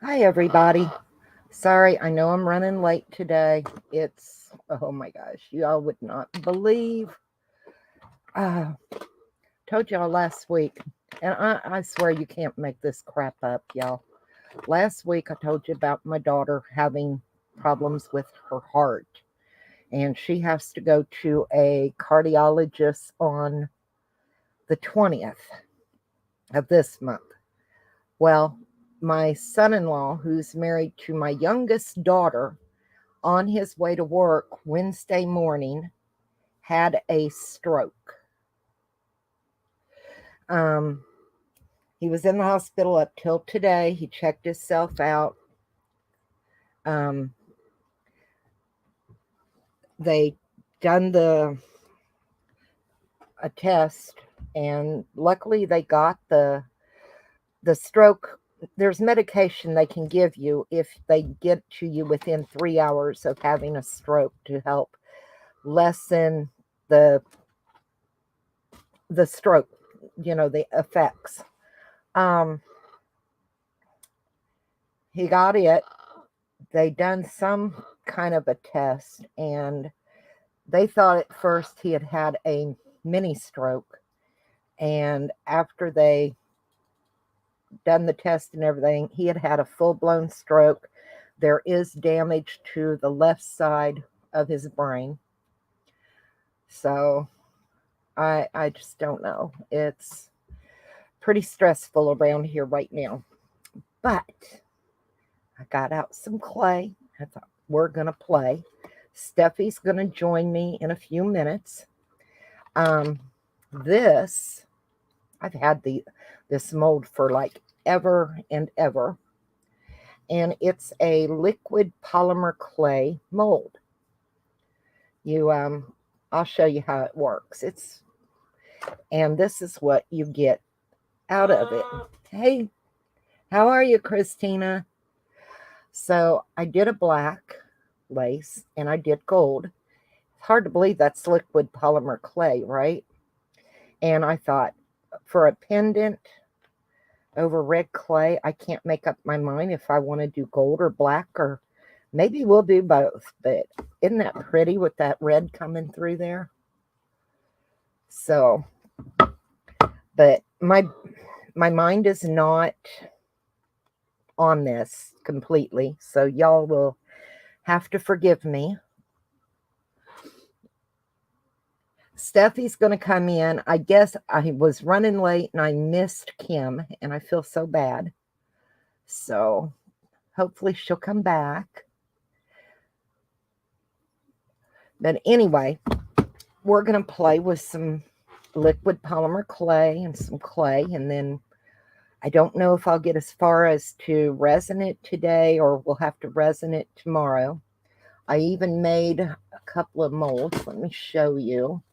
Hi, everybody. Sorry, I know I'm running late today. Oh my gosh, y'all would not believe. Uh, told y'all last week, and I swear you can't make this crap up, y'all. Last week, I told you about my daughter having problems with her heart, and she has to go to a cardiologist on the 20th of this month. Well, my son in law, who's married to my youngest daughter, on his way to work Wednesday morning, had a stroke. Um, he was in the hospital up till today. He checked himself out. Um, they done a test, and luckily they got the stroke. There's medication they can give you if they get to you within 3 hours of having a stroke to help lessen the the stroke, the effects. Um, he got it. They done some kind of a test, and they thought at first he had a mini stroke. And after they done the test and everything, he had a full-blown stroke. There is damage to the left side of his brain. So I just don't know. It's pretty stressful around here right now. But I got out some clay. I thought we're going to play. Steffi's going to join me in a few minutes. Um, this, I've had this mold for like ever and ever. And it's a liquid polymer clay mold. I'll show you how it works. And this is what you get out of it. Hey, how are you, Christina? So I did a black lace and I did gold. It's hard to believe that's liquid polymer clay, right? And I thought, for a pendant over red clay, I can't make up my mind if I want to do gold or black, or maybe we'll do both. But isn't that pretty with that red coming through there? So, but my mind is not on this completely, so y'all will have to forgive me. Steffi's going to come in. I guess I was running late and I missed Kim, and I feel so bad. So hopefully she'll come back. But anyway, we're going to play with some liquid polymer clay and some clay, and then I don't know if I'll get as far as to resin it today, or we'll have to resin it tomorrow. I even made a couple of molds. Let me show you.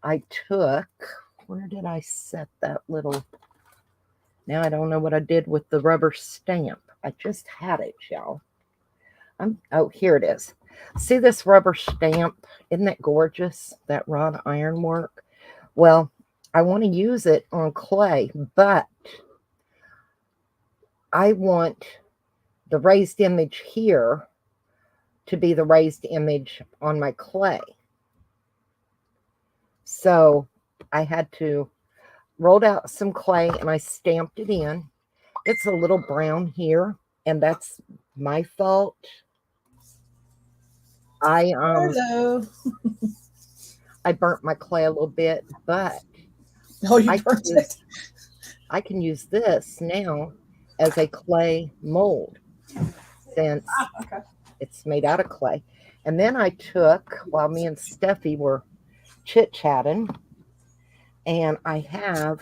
I took, where did I set that little, now I don't know what I did with the rubber stamp. I just had it, y'all. Oh, here it is. See this rubber stamp? Isn't that gorgeous? That wrought iron work. Well, I want to use it on clay, but I want the raised image here to be the raised image on my clay. So I had to rolled out some clay and I stamped it in. It's a little brown here, and that's my fault. Hello. I burnt my clay a little bit, but Oh, you burnt it. I can use this now as a clay mold, since Okay. it's made out of clay. And then I took, while me and Steffi were chit-chatting, and I have,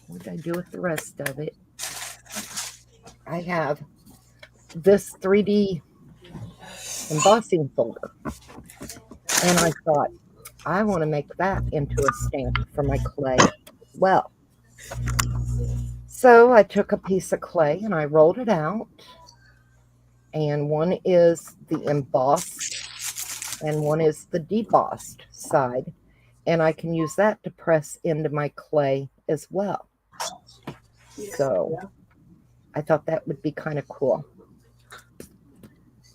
what did I do with the rest of it? I have this 3D embossing folder. And I thought, I want to make that into a stamp for my clay as well. So I took a piece of clay and I rolled it out. And one is the embossed and one is the debossed side. And I can use that to press into my clay as well. So I thought that would be kind of cool.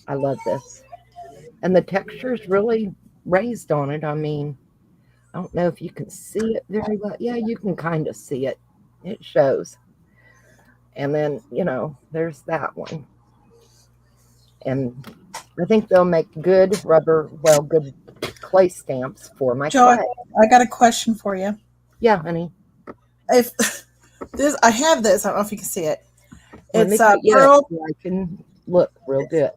I love this. And the texture is really raised on it. I mean, I don't know if you can see it very well. Yeah, you can kind of see it. It shows. And then, there's that one. And I think they'll make good good clay stamps for my Joy, clay. I got a question for you. Yeah, honey. If I have this, I don't know if you can see it. Let me It's put you pearl. so I can look real good.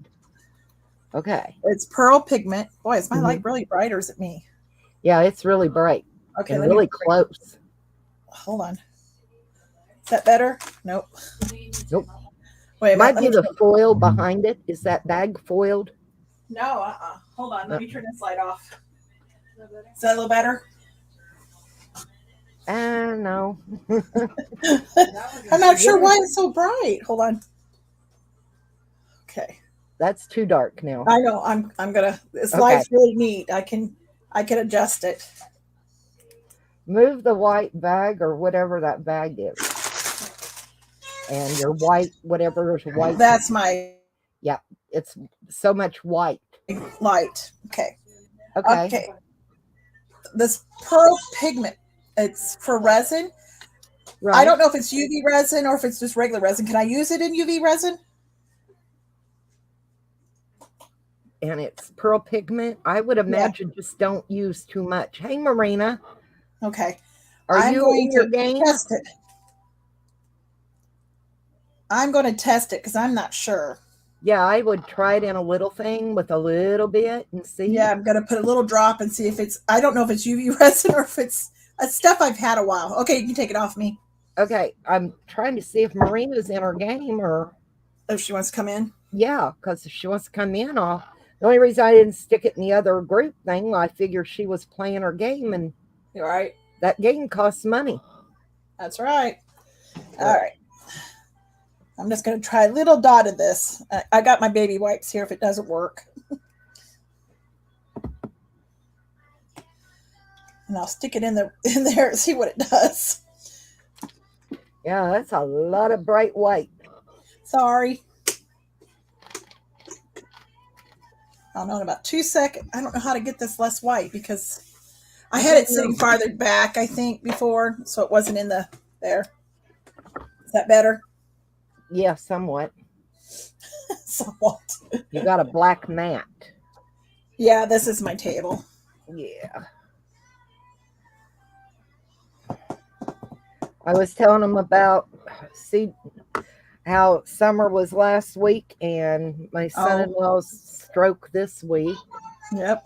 Okay. It's pearl pigment. Boy, is my Mhm. light really bright, or is it me? Yeah, it's really bright Okay, and let really me close. hold on. Is that better? Nope. Nope. Wait a minute. Might Let be me the foil behind it. Is that bag foiled? No, hold on. Let me turn this light off. Is that a little better? No. I'm not sure why it's so bright. Hold on. Okay. That's too dark now. I know. I'm gonna. This Okay. light's really neat. I can adjust it. Move the white bag or whatever that bag is. And your white, whatever is white. That's my It's so much white. light. Okay. Okay. Okay. This pearl pigment, it's for resin. Right. I don't know if it's UV resin or if it's just regular resin. Can I use it in UV resin? And it's pearl pigment. I would imagine just don't use too much. Hey, Marina. Okay. Are I'm you going in your to game? test it. I'm going to test it because I'm not sure. Yeah, I would try it in a little thing with a little bit and see. Yeah, I'm going to put a little drop and see if it's, I don't know if it's UV resin or if it's stuff I've had a while. Okay, you can take it off me. Okay, I'm trying to see if Marina's in her game or. If she wants to come in. Yeah, because if she wants to come in, the only reason I didn't stick it in the other group thing, I figured she was playing her game, and You're right. that game costs money. That's right. All right. I'm just going to try a little dot of this. I got my baby wipes here if it doesn't work. And I'll stick it in there and see what it does. Yeah, that's a lot of bright white. Sorry. I'll know in about 2 seconds. I don't know how to get this less white because I had it sitting farther back, I think, before, so it wasn't in there. Is that better? Yeah, somewhat. Somewhat. You got a black mat. Yeah, this is my table. Yeah. I was telling them about, how summer was last week and my son-in-law's stroke this week. Yep.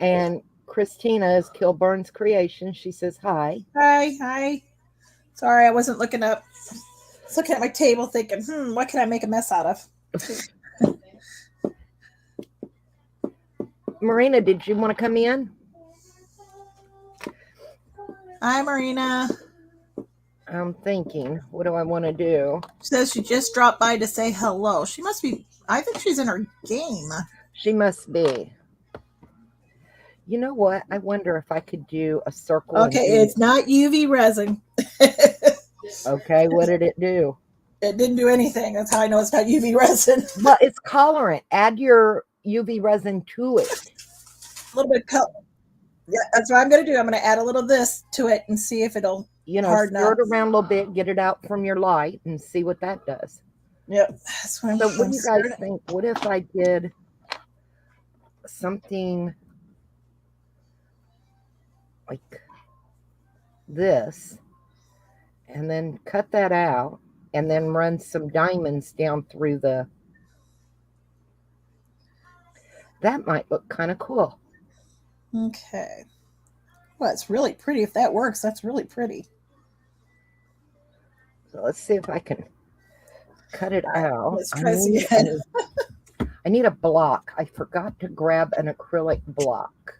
And Christina is Kilburn's creation. She says hi. Hi. Sorry, I wasn't looking up. I was looking at my table thinking, what can I make a mess out of? Marina, did you want to come in? Hi, Marina. I'm thinking, what do I want to do? She says she just dropped by to say hello. She must be, I think she's in her game. She must be. You know what? I wonder if I could do a circle. Okay, it's not UV resin. Okay, what did it do? It didn't do anything. That's how I know it's not UV resin. Well, it's colorant. Add your UV resin to it. A little bit of color. Yeah, that's what I'm going to do. I'm going to add a little of this to it and see if it'll harden stir up. it around a little bit, get it out from your light, and see what that does. Yep. That's what So what do you guys think? What if I did something like this, and then cut that out, and then run some diamonds down through that might look kind of cool. Okay. Well, it's really pretty. If that works, that's really pretty. So let's see if I can cut it out. Let's try this again. I need a block. I forgot to grab an acrylic block.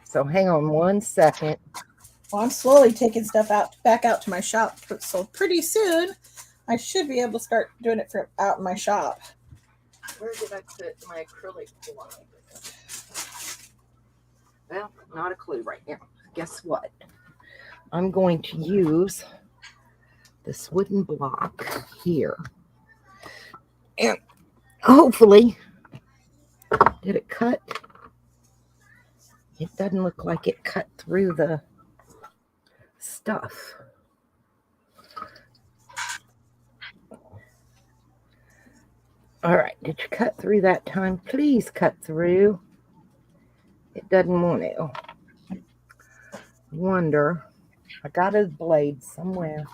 So hang on 1 second. Well, I'm slowly taking stuff back out to my shop. So pretty soon, I should be able to start doing it out in my shop. Where did I put my acrylic block? Well, not a clue right now. Guess what? I'm going to use this wooden block here. And hopefully, did it cut? It doesn't look like it cut through the stuff. All right, did you cut through that time? Please cut through. It doesn't want to. Wonder, I got a blade somewhere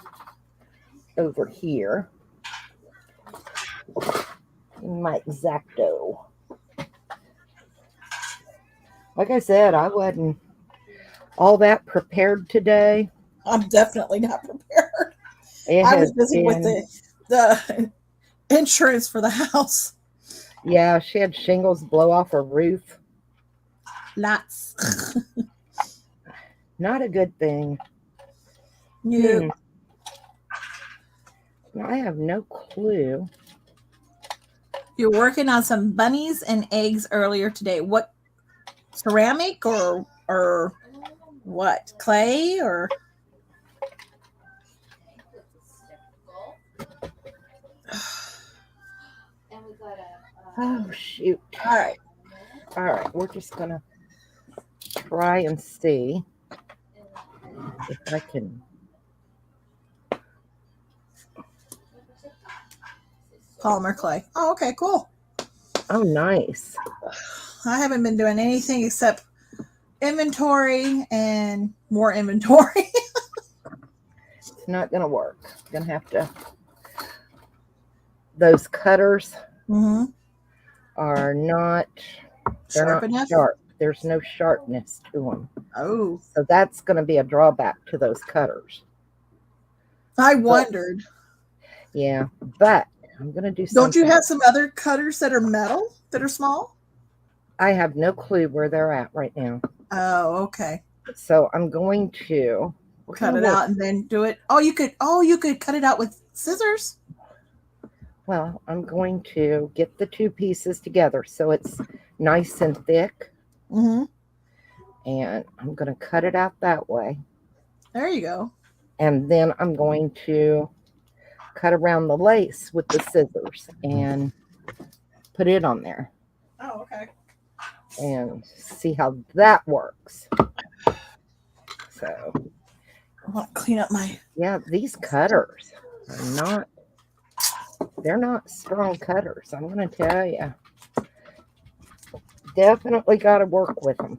over here in my X-Acto. Like I said, I wasn't all that prepared today. I'm definitely not prepared. It I was has busy with been, the insurance for the house. yeah, she had shingles blow off her roof. Lots. Not a good thing. You. I have no clue. You're working on some bunnies and eggs earlier today. What, ceramic or what? Clay or? Oh, shoot. All right. All right, we're just going to try and see if I can. Polymer clay. Oh, okay, cool. Oh, nice. I haven't been doing anything except inventory and more inventory. It's not going to work. Going to have to. Those cutters are not Sharp enough? sharp. There's no sharpness to them. Oh. So that's going to be a drawback to those cutters. I wondered. Yeah, but I'm going to do something. Don't you have some other cutters that are metal that are small? I have no clue where they're at right now. Oh, okay. So I'm going to cut it out and then do it. Oh, you could cut it out with scissors. Well, I'm going to get the two pieces together so it's nice and thick. And I'm going to cut it out that way. There you go. And then I'm going to cut around the lace with the scissors and put it on there. Oh, okay. And see how that works. So I want to clean up my... Yeah, these cutters are they're not strong cutters. I'm going to tell you. Definitely got to work with them.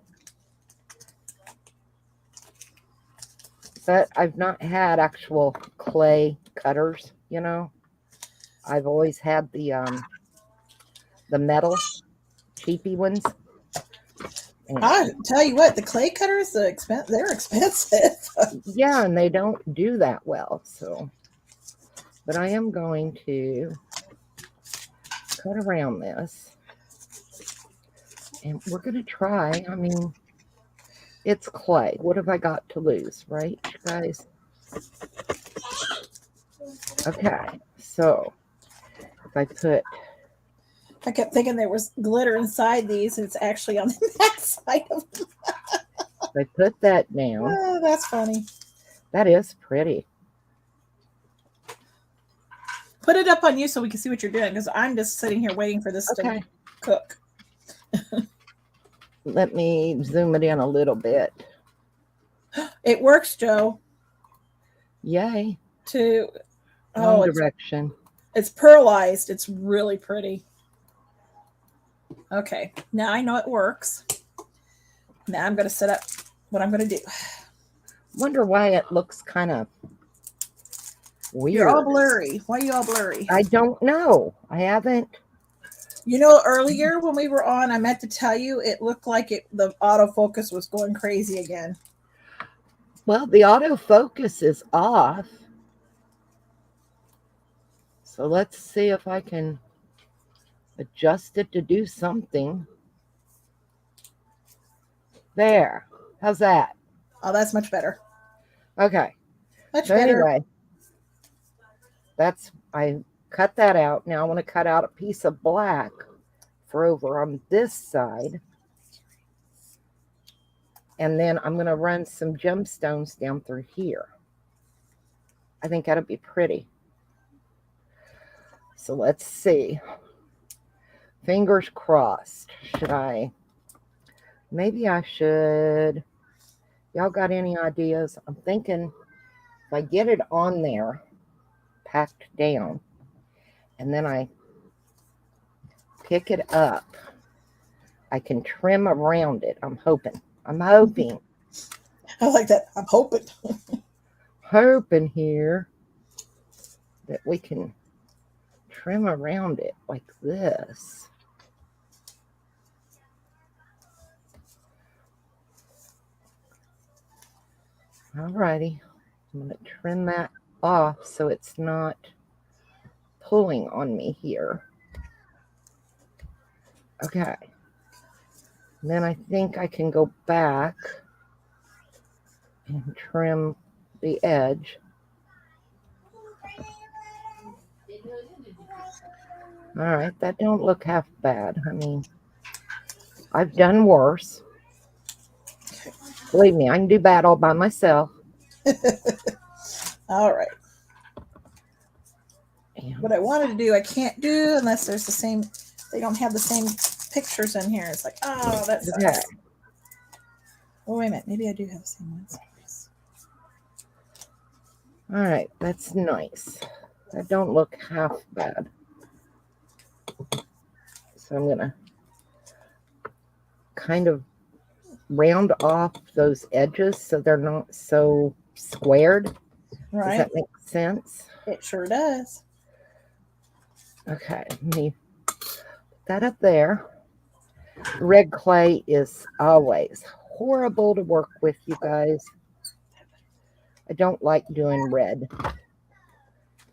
But I've not had actual clay cutters, you know. I've always had the metal cheapy ones. And I tell you what, the clay cutters, they're expensive. Yeah, and they don't do that well. So, but I am going to cut around this, and we're going to try. I mean, it's clay. What have I got to lose, right, you guys? Okay, so if I kept thinking there was glitter inside these, and it's actually on the back side of them. if I put that down. Oh, that's funny. That is pretty. Put it up on you so we can see what you're doing, because I'm just sitting here waiting for this to cook. Let me zoom it in a little bit. It works, Joe. Yay. Direction. It's pearlized. It's really pretty. Okay, now I know it works. Now I'm going to set up what I'm going to do. Wonder why it looks kind of weird. You're all blurry. Why are you all blurry? I don't know. I haven't. You know, earlier when we were on, I meant to tell you, it looked like the autofocus was going crazy again. Well, the autofocus is off. So let's see if I can adjust it to do something. There. How's that? Oh, that's much better. Okay. Much better. Anyway, I cut that out. Now I want to cut out a piece of black for over on this side. And then I'm going to run some gemstones down through here. I think that'll be pretty. So let's see. Fingers crossed. Should I? Maybe I should. Y'all got any ideas? I'm thinking if I get it on there, packed down, and then I pick it up, I can trim around it. I'm hoping. I like that. I'm hoping here that we can trim around it like this. Alrighty, I'm going to trim that off so it's not pulling on me here. Okay. And then I think I can go back and trim the edge. All right, that don't look half bad. I mean, I've done worse. Believe me, I can do bad all by myself. All right. And What I wanted to do, I can't do unless there's the same. They don't have the same pictures in here. It's like, oh, that sucks. okay. Oh, wait a minute. Maybe I do have the same ones. All right, that's nice. That don't look half bad. So I'm gonna kind of round off those edges so they're not so squared. Right. Does that make sense? It sure does. Okay, let me put that up there. Red clay is always horrible to work with, you guys. I don't like doing red.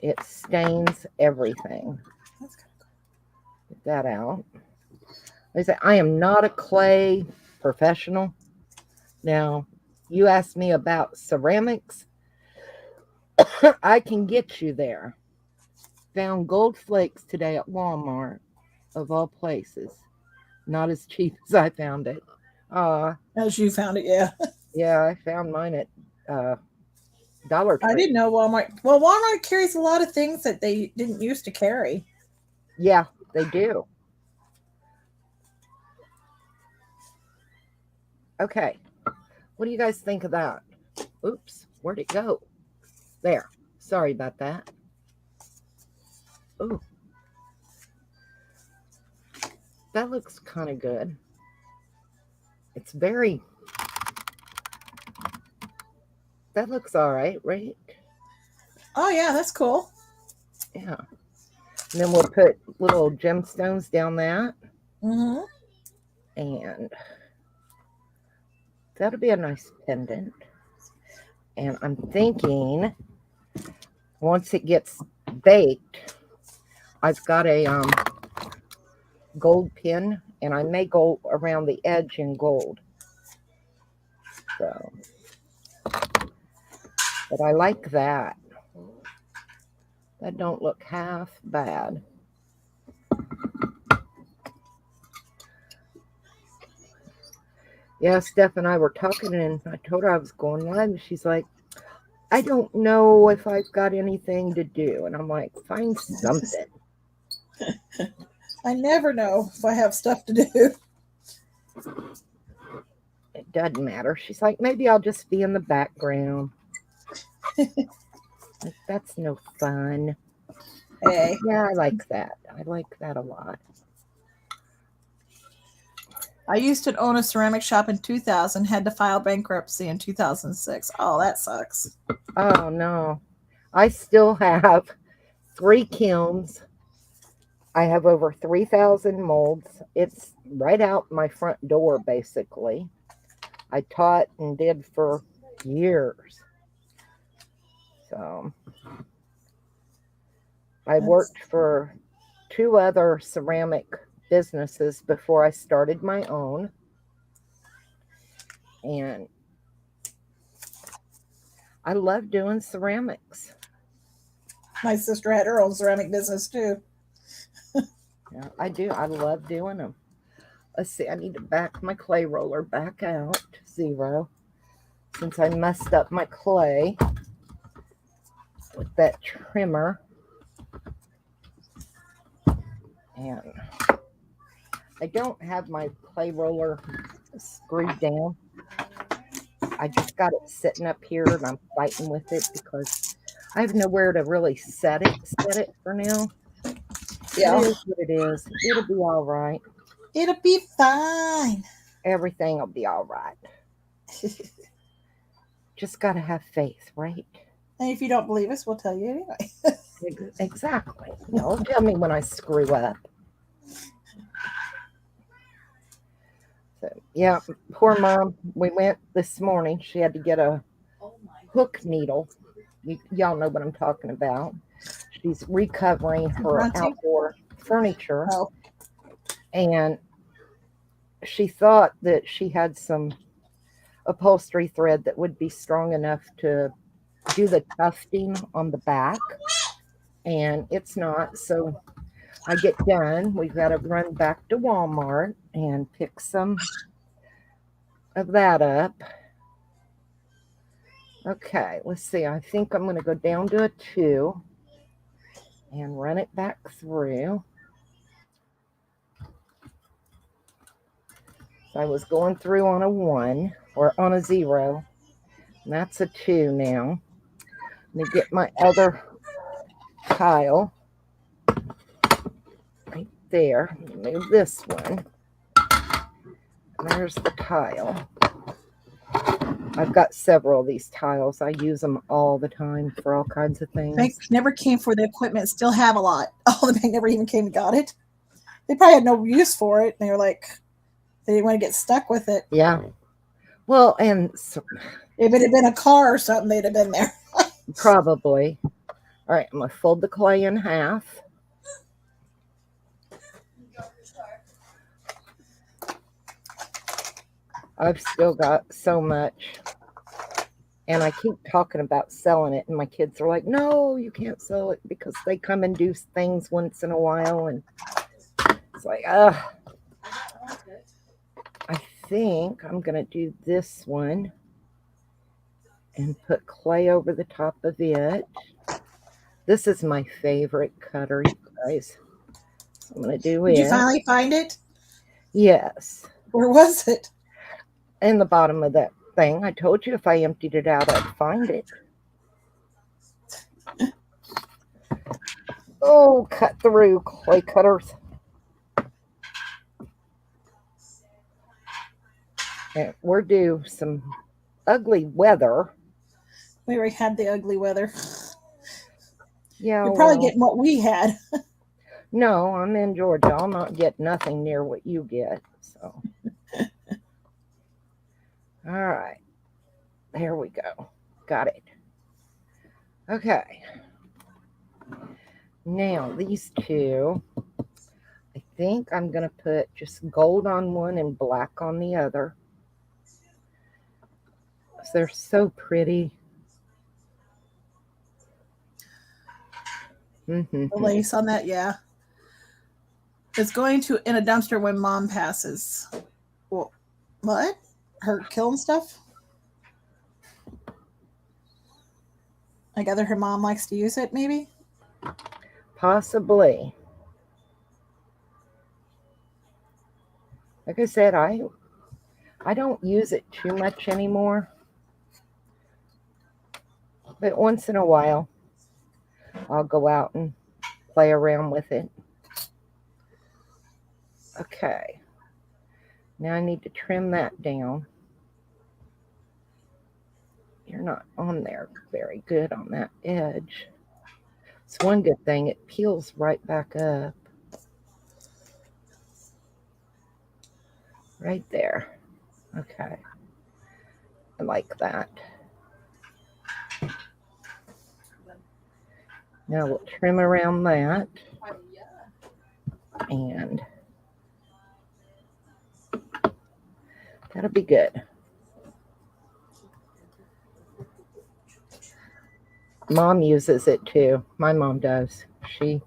It stains everything. That's kind of cool. Get that out. Like I say, I am not a clay professional. Now, you asked me about ceramics. I can get you there. Found gold flakes today at Walmart, of all places. Not as cheap as I found it. As you found it, yeah. Yeah, I found mine at Dollar Tree. I didn't know Walmart. Well, Walmart carries a lot of things that they didn't used to carry. Yeah, they do. Okay. What do you guys think of that? Oops, where'd it go? There. Sorry about that. Ooh. That looks kind of good. It's very... That looks all right, right? Oh, yeah, that's cool. Yeah. And then we'll put little gemstones down that. Mm-hmm. And that'll be a nice pendant. And I'm thinking once it gets baked, I've got a gold pin, and I may go around the edge in gold. So, but I like that. That don't look half bad. Yeah, Steph and I were talking, and I told her I was going live, and she's like, I don't know if I've got anything to do. And I'm like, find something. I never know if I have stuff to do. It doesn't matter. She's like, maybe I'll just be in the background. Like, that's no fun. Hey. Yeah, I like that. I like that a lot. I used to own a ceramic shop in 2000, had to file bankruptcy in 2006. Oh, that sucks. Oh, no. I still have 3 kilns. I have over 3,000 molds. It's right out my front door, basically. I taught and did for years. So I worked for 2 other ceramic businesses before I started my own. And I love doing ceramics. My sister had her own ceramic business too. Yeah, I do. I love doing them. Let's see. I need to back my clay roller back out to 0 since I messed up my clay. with that trimmer. And I don't have my clay roller screwed down. I just got it sitting up here and I'm fighting with it because I have nowhere to really set it for now. It Yeah. is what it is. It'll be all right. It'll be fine. Everything will be all right. Just got to have faith, right? And if you don't believe us, we'll tell you anyway. Exactly. Don't tell me when I screw up. So, yeah, poor mom. We went this morning. She had to get a hook needle. Y'all know what I'm talking about. She's recovering her Grunting. outdoor furniture, Oh, and she thought that she had some upholstery thread that would be strong enough to do the tufting on the back, and it's not. So I get done. We've got to run back to Walmart and pick some of that up. Okay, let's see. I think I'm going to go down to a 2 and run it back through. So I was going through on a 1 or on a 0. And that's a 2 now. Let me get my other tile right there. Move this one. There's the tile. I've got several of these tiles. I use them all the time for all kinds of things. Bank never came for the equipment. Still have a lot. Oh, the bank never even came and got it. They probably had no use for it. And they were like, they didn't want to get stuck with it. Yeah. Well, and so, If it had been a car or something, they'd have been there. probably. All right, I'm going to fold the clay in half. I've still got so much. And I keep talking about selling it, and my kids are like, no, you can't sell it because they come and do things once in a while. And it's like, I think I'm going to do this one and put clay over the top of it. This is my favorite cutter, you guys. So I'm going to do Did it. you finally find it? Yes. Where was it? In the bottom of that thing. I told you if I emptied it out, I'd find it. Oh, cut through, clay cutters. And we're due some ugly weather. We already had the ugly weather. Yeah, You're probably well, getting what we had. no, I'm in Georgia. I'll not get nothing near what you get. So, all right, there we go. Got it. Okay. Now these two, I think I'm gonna put just gold on one and black on the other. They're so pretty. The lace on that, yeah. It's going to in a dumpster when mom passes. Well, what? Her killing stuff? I gather her mom likes to use it, maybe? Possibly. Like I said, I don't use it too much anymore. But once in a while, I'll go out and play around with it. Okay. Now I need to trim that down. You're not on there very good on that edge. It's one good thing, it peels right back up. Right there. Okay. I like that. Now we'll trim around that. And that'll be good. Mom uses it too. My mom does. She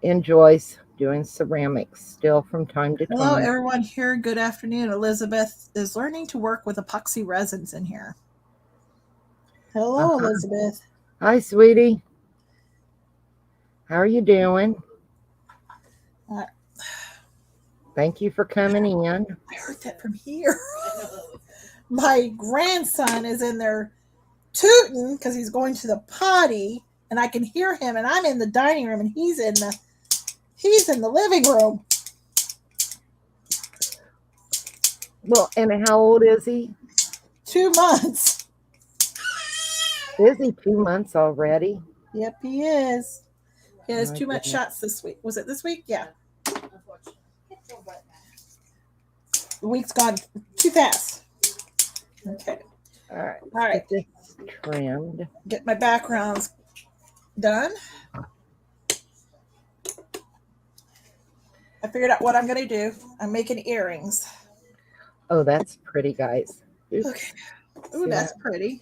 enjoys doing ceramics still from time to time. Hello, everyone here. Good afternoon. Elizabeth is learning to work with epoxy resins in here. Hello, Elizabeth. Hi, sweetie. How are you doing? Uh, Thank you for coming in. I heard that from here. My grandson is in there tooting because he's going to the potty, and I can hear him. And I'm in the dining room, and he's in the living room. Well, and how old is he? 2 months. Is he 2 months already? Yep, he is. He has My too much goodness. shots this week. Was it this week? Yeah. The week's gone too fast. Okay. All right, All let's right. get this trimmed. Get my backgrounds done. I figured out what I'm going to do. I'm making earrings. Oh, that's pretty, guys. Oops. Okay. Ooh, See that's that? pretty.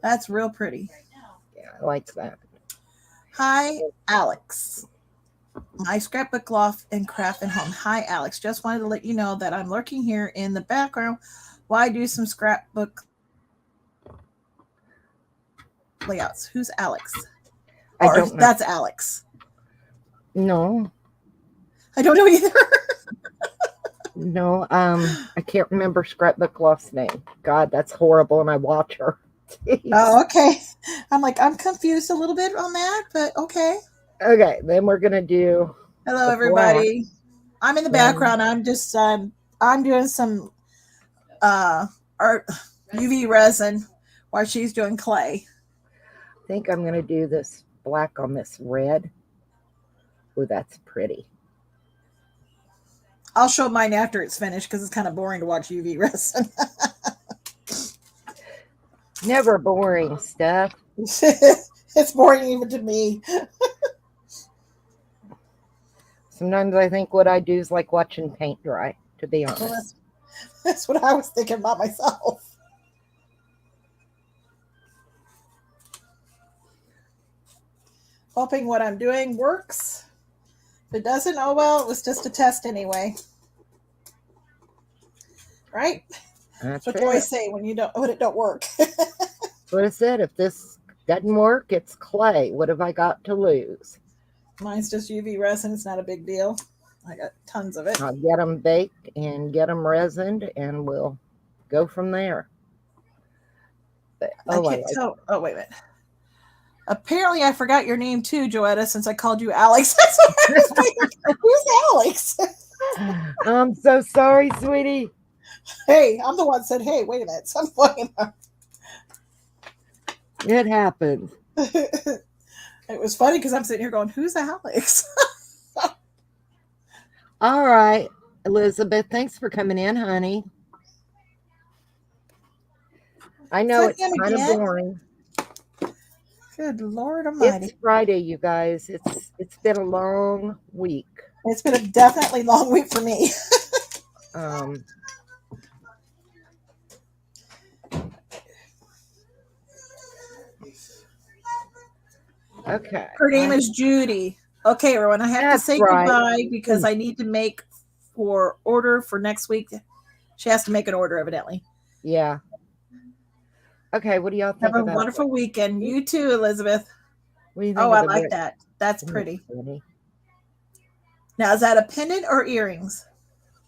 That's real pretty. Yeah, I like that. Hi, Alex. My scrapbook loft and craft and home. Hi, Alex. Just wanted to let you know that I'm lurking here in the background while I do some scrapbook layouts. Who's Alex? I Or don't know. that's Alex. No, I don't know either. no. I can't remember Scrapbook Loft's name. God, that's horrible, and I watch her. Jeez. Oh, okay. I'm confused a little bit on that, but okay. Okay, then we're gonna do Hello, the black. everybody. I'm in the And background. I'm doing some art UV resin while she's doing clay. I think I'm gonna do this black on this red. Oh, that's pretty. I'll show mine after it's finished because it's kind of boring to watch UV resin. Never boring stuff. It's boring even to me. Sometimes I think what I do is like watching paint dry, to be Well, honest. that's what I was thinking about myself. Hoping what I'm doing works. If it doesn't, oh well, it was just a test anyway. Right? That's What do I it. say when it don't work? That's what I said. If this doesn't work, it's clay. What have I got to lose? Mine's just UV resin. It's not a big deal. I got tons of it. I'll get them baked and get them resined, and we'll go from there. But, I oh, I can't like. tell. Oh, wait a minute. Apparently, I forgot your name too, Joetta, since I called you Alex. That's what I was thinking. Who's Alex? I'm so sorry, sweetie. Hey, I'm the one that said, hey, wait a minute. So I'm fucking It happened. It was funny because I'm sitting here going, who's Alex? All right, Elizabeth, thanks for coming in, honey. I know Is that it's him kind of again? boring. Good Lord Almighty. It's Friday, you guys. It's been a long week. It's been a definitely long week for me. Um, okay. Her name is Judy. Okay, everyone, I have to That's say right. goodbye because I need to make for order for next week. She has to make an order, evidently. Yeah. Okay, what do y'all think Have a about wonderful that? weekend. You too, Elizabeth. What do you Oh, think of I the like brick? that. That's Isn't it pretty. funny? Now, is that a pendant or earrings?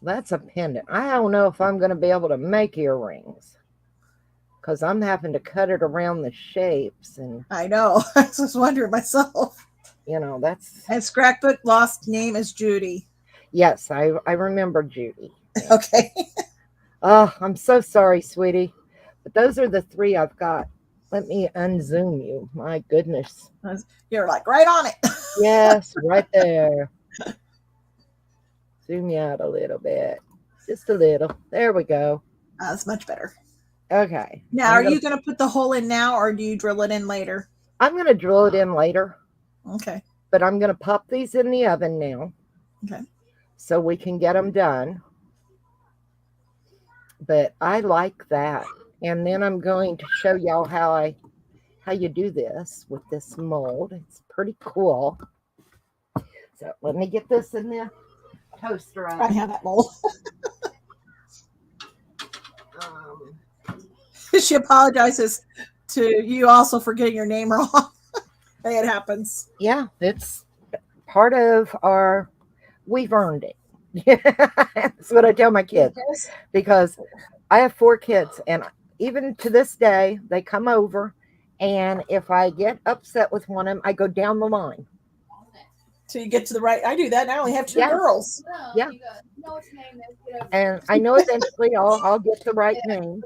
That's a pendant. I don't know if I'm going to be able to make earrings because I'm having to cut it around the shapes, and I know. I was just wondering myself. that's And Scrapbook Lost name is Judy. yes. I remember Judy. Yeah. Okay. Oh, I'm so sorry, sweetie, but those are the three I've got. Let me unzoom you. My goodness. You're like right on it. Yes, right there. Zoom you out a little bit. Just a little. There we go. That's much better. Okay. Now, are you going to put the hole in now or do you drill it in later? I'm gonna drill it in later, Okay. but I'm gonna pop these in the oven now. Okay. So we can get them done. But I like that. And then I'm going to show y'all how you do this with this mold. It's pretty cool. So let me get this in the toaster I oven. have that mold. Um, She apologizes to you also forgetting your name wrong. Hey, it happens. Yeah, it's part of our, we've earned it. That's what I tell my kids because I have 4 kids, and even to this day, they come over, and if I get upset with one of them, I go down the line. Till you get to the right. I do that, and I only have 2 Yeah, girls. yeah, and I know eventually I'll get the right name.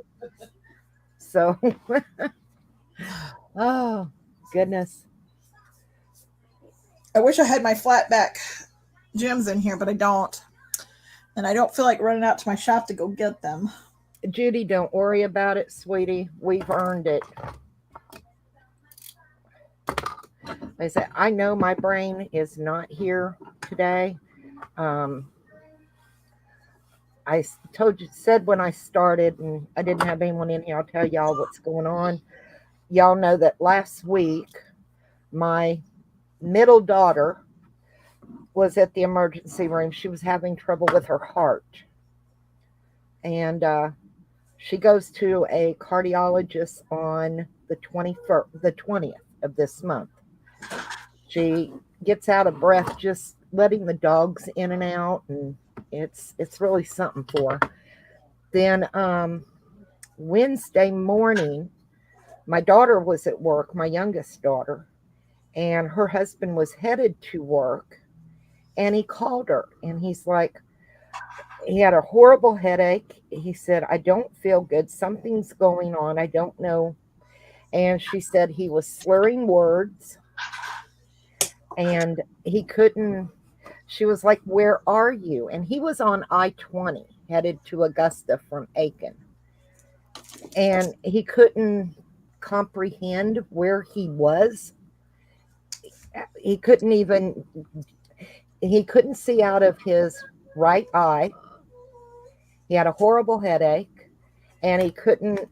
So, oh goodness, I wish I had my flat back gems in here, but I don't. And I don't feel like running out to my shop to go get them. Judy, don't worry about it, sweetie. We've earned it. I said, I know my brain is not here today. Um, I told you, said when I started, and I didn't have anyone in here, I'll tell y'all what's going on. Y'all know that last week, my middle daughter was at the emergency room. She was having trouble with her heart. And she goes to a cardiologist on the 21st, the 20th of this month. She gets out of breath just letting the dogs in and out, and it's really something for her. Then Wednesday morning, my daughter was at work, my youngest daughter, and her husband was headed to work, and he called her, and he's like, he had a horrible headache. He said, I don't feel good. Something's going on. I don't know. And she said he was slurring words, and he couldn't. She was like, where are you? And he was on I-20 headed to Augusta from Aiken. And he couldn't comprehend where he was. He couldn't even, he couldn't see out of his right eye. He had a horrible headache, and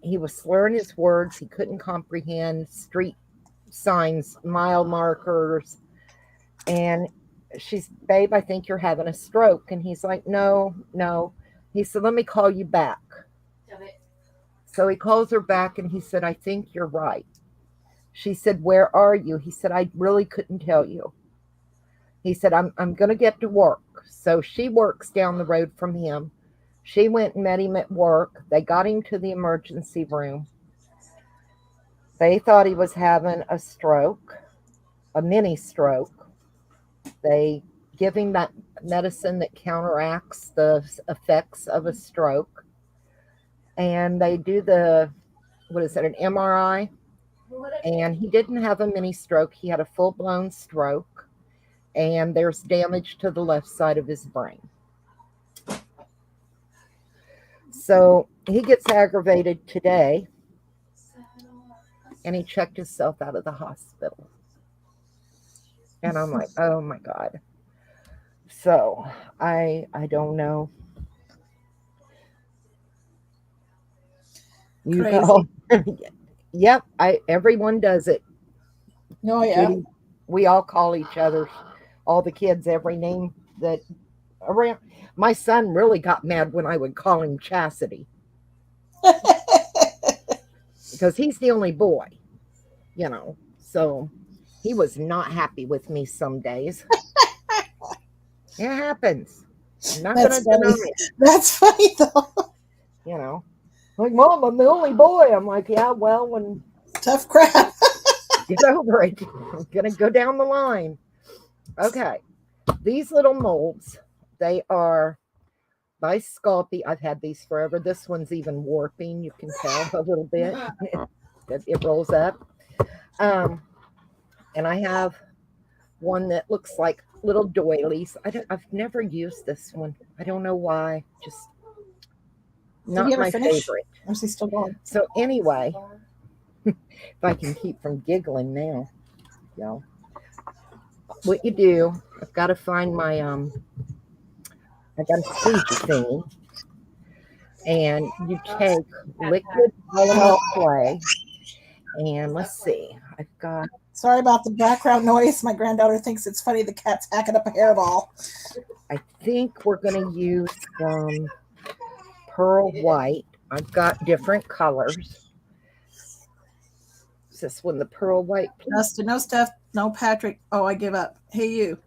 he was slurring his words. He couldn't comprehend street signs, mile markers. And she's, babe, I think you're having a stroke. And he's like, no, no. He said, let me call you back. So he calls her back, and he said, I think you're right. She said, where are you? He said, I really couldn't tell you. He said, I'm going to get to work. So she works down the road from him. She went and met him at work. They got him to the emergency room. They thought he was having a stroke, a mini stroke. They give him that medicine that counteracts the effects of a stroke. And they do what is it, an MRI? And he didn't have a mini stroke. He had a full blown stroke. And there's damage to the left side of his brain. So he gets aggravated today, and he checked himself out of the hospital. And I'm like, oh my God. So I don't know. You Crazy. go. Yep, everyone does it. Oh yeah. Judy, we all call each other, all the kids, every name that around. My son really got mad when I would call him Chastity. Because he's the only boy, so he was not happy with me some days. It happens. I'm not going to deny it. That's funny though. Like, Mom, I'm the only boy. I'm like, yeah, well, when tough crap. Get over it. I'm going to go down the line. Okay. These little molds, they are by Sculpey. I've had these forever. This one's even warping. You can tell a little bit. It rolls up. And I have one that looks like little doilies. I've never used this one. I don't know why. Just not my favorite. Or is he still going? So anyway, if I can keep from giggling now, what you do, I've got to find my I got a squeegee thingy, and you take liquid polymer clay, and let's see, I've got. Sorry about the background noise. My granddaughter thinks it's funny the cat's hacking up a hairball. I think we're going to use some pearl white. I've got different colors. Is this one the pearl white, please? Dustin, no Steph, no Patrick. Oh, I give up. Hey, you.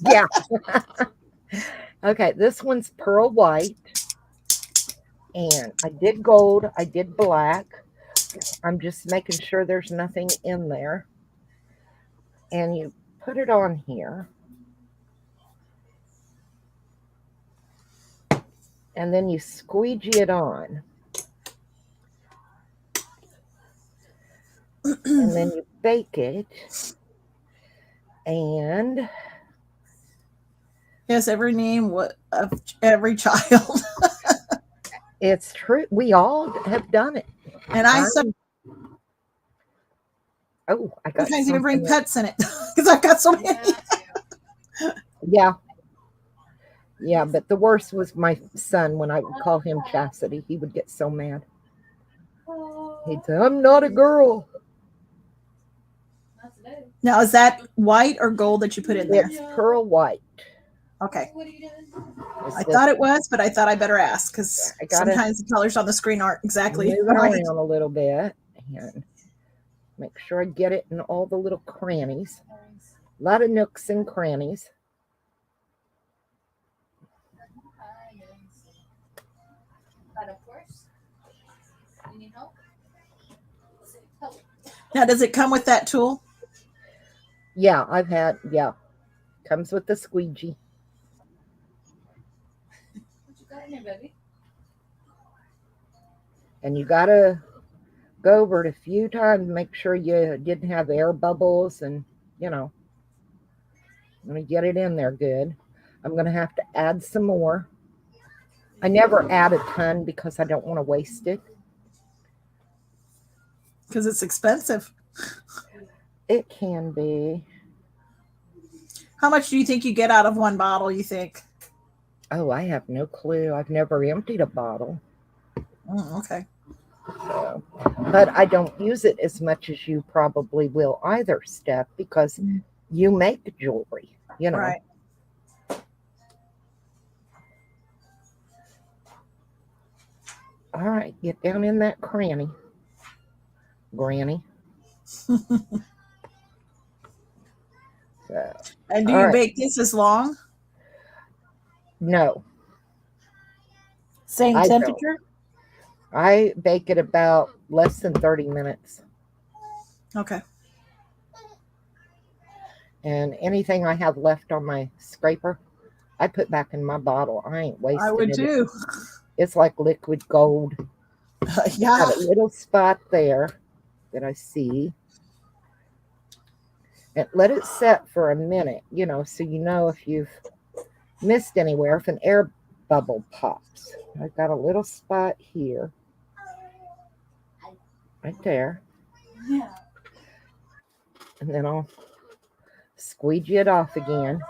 Yeah. Okay, this one's pearl white. And I did gold, I did black. I'm just making sure there's nothing in there. And you put it on here. And then you squeegee it on. And then you bake it. And yes, every name of every child. it's true. We all have done it. And I Oh, I got sometimes even bring something. pets in it because I've got so many. Yeah. Yeah, but the worst was my son. When I would call him Chastity, he would get so mad. He'd say, I'm not a girl. Now, is that white or gold that you put in there? It's pearl white. Okay. It's I this- thought it was, but I thought I better ask because I gotta sometimes the colors on the screen aren't exactly move it right. around a little bit and make sure I get it in all the little crannies. A lot of nooks and crannies. Now, does it come with that tool? Yeah, yeah. Comes with the squeegee. And you gotta go over it a few times, make sure you didn't have air bubbles, and I'm gonna get it in there good. I'm gonna have to add some more. I never add a ton because I don't want to waste it. Because it's expensive. It can be. How much do you think you get out of one bottle, you think? Oh, I have no clue. I've never emptied a bottle. Okay. So, but I don't use it as much as you probably will either, Steph, because you make jewelry, Right. All right, get down in that cranny, Granny. So, and do you bake this as long? No. Same temperature? I bake it about less than 30 minutes. Okay. And anything I have left on my scraper, I put back in my bottle. I ain't wasting it. I would too. It's like liquid gold. Yeah. Got a little spot there that I see. And let it set for a minute, so you know if you've missed anywhere, if an air bubble pops. I've got a little spot here. Right there. Yeah. And then I'll squeegee it off again.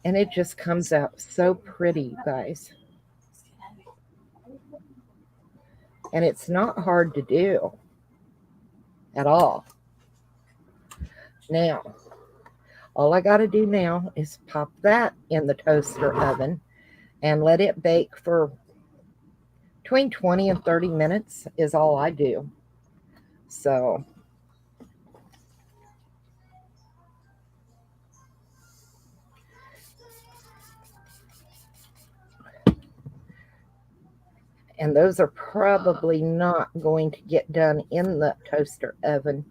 And it just comes out so pretty, guys. And it's not hard to do at all. Now, all I got to do now is pop that in the toaster oven and let it bake for between 20 and 30 minutes is all I do. So, and those are probably not going to get done in the toaster oven.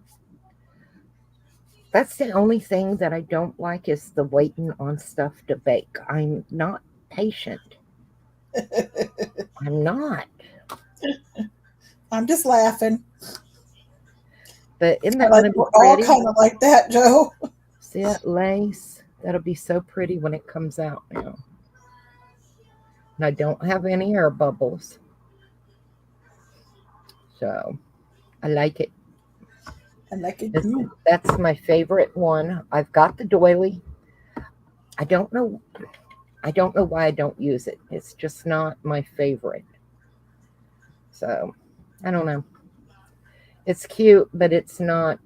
That's the only thing that I don't like is the waiting on stuff to bake. I'm not patient. I'm not. I'm just laughing. But isn't that going to be we're pretty? all kind of like that, Joe. See that lace? That'll be so pretty when it comes out now. And I don't have any air bubbles. So I like it. I like it. That's my favorite one. I've got the doily. I don't know why I don't use it. It's just not my favorite. So I don't know. It's cute, but it's not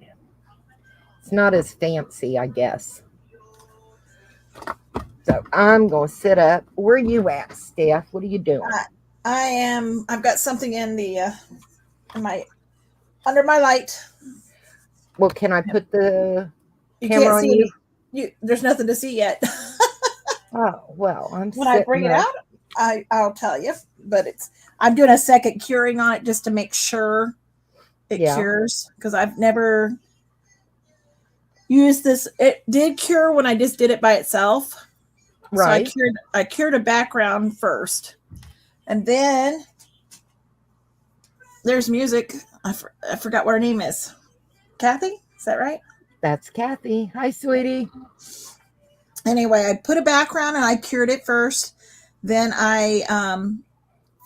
as fancy, I guess. So I'm going to sit up. Where are you at, Steph? What are you doing? I've got something in the in my under my light. Well, can I put the You can't camera on see you? any. There's nothing to see yet. Oh, well, I'm When I sitting bring it up. out, I'll tell you. But I'm doing a second curing on it just to make sure it Yeah, cures because I've never used this. It did cure when I just did it by itself. So right. I cured a background first, and then there's music. I forgot what her name is. Kathy, is that right? That's Kathy. Hi, sweetie. Anyway, I put a background and I cured it first. Then I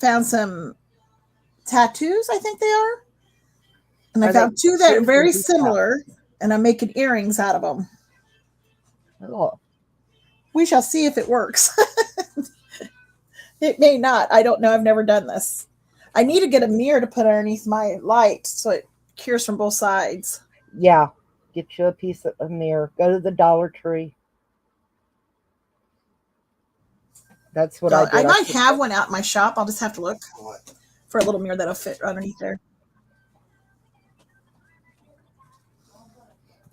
found some tattoos, I think they are. And I Are they found two that are shoes or very decals? similar, and I'm making earrings out of them. Oh, We shall see if it works. It may not. I don't know. I've never done this. I need to get a mirror to put underneath my light so it cures from both sides. yeah. Get you a piece of a mirror. Go to the Dollar Tree. That's what I So I did. I might put have one out in my shop. I'll just have to look for a little mirror that'll fit underneath there.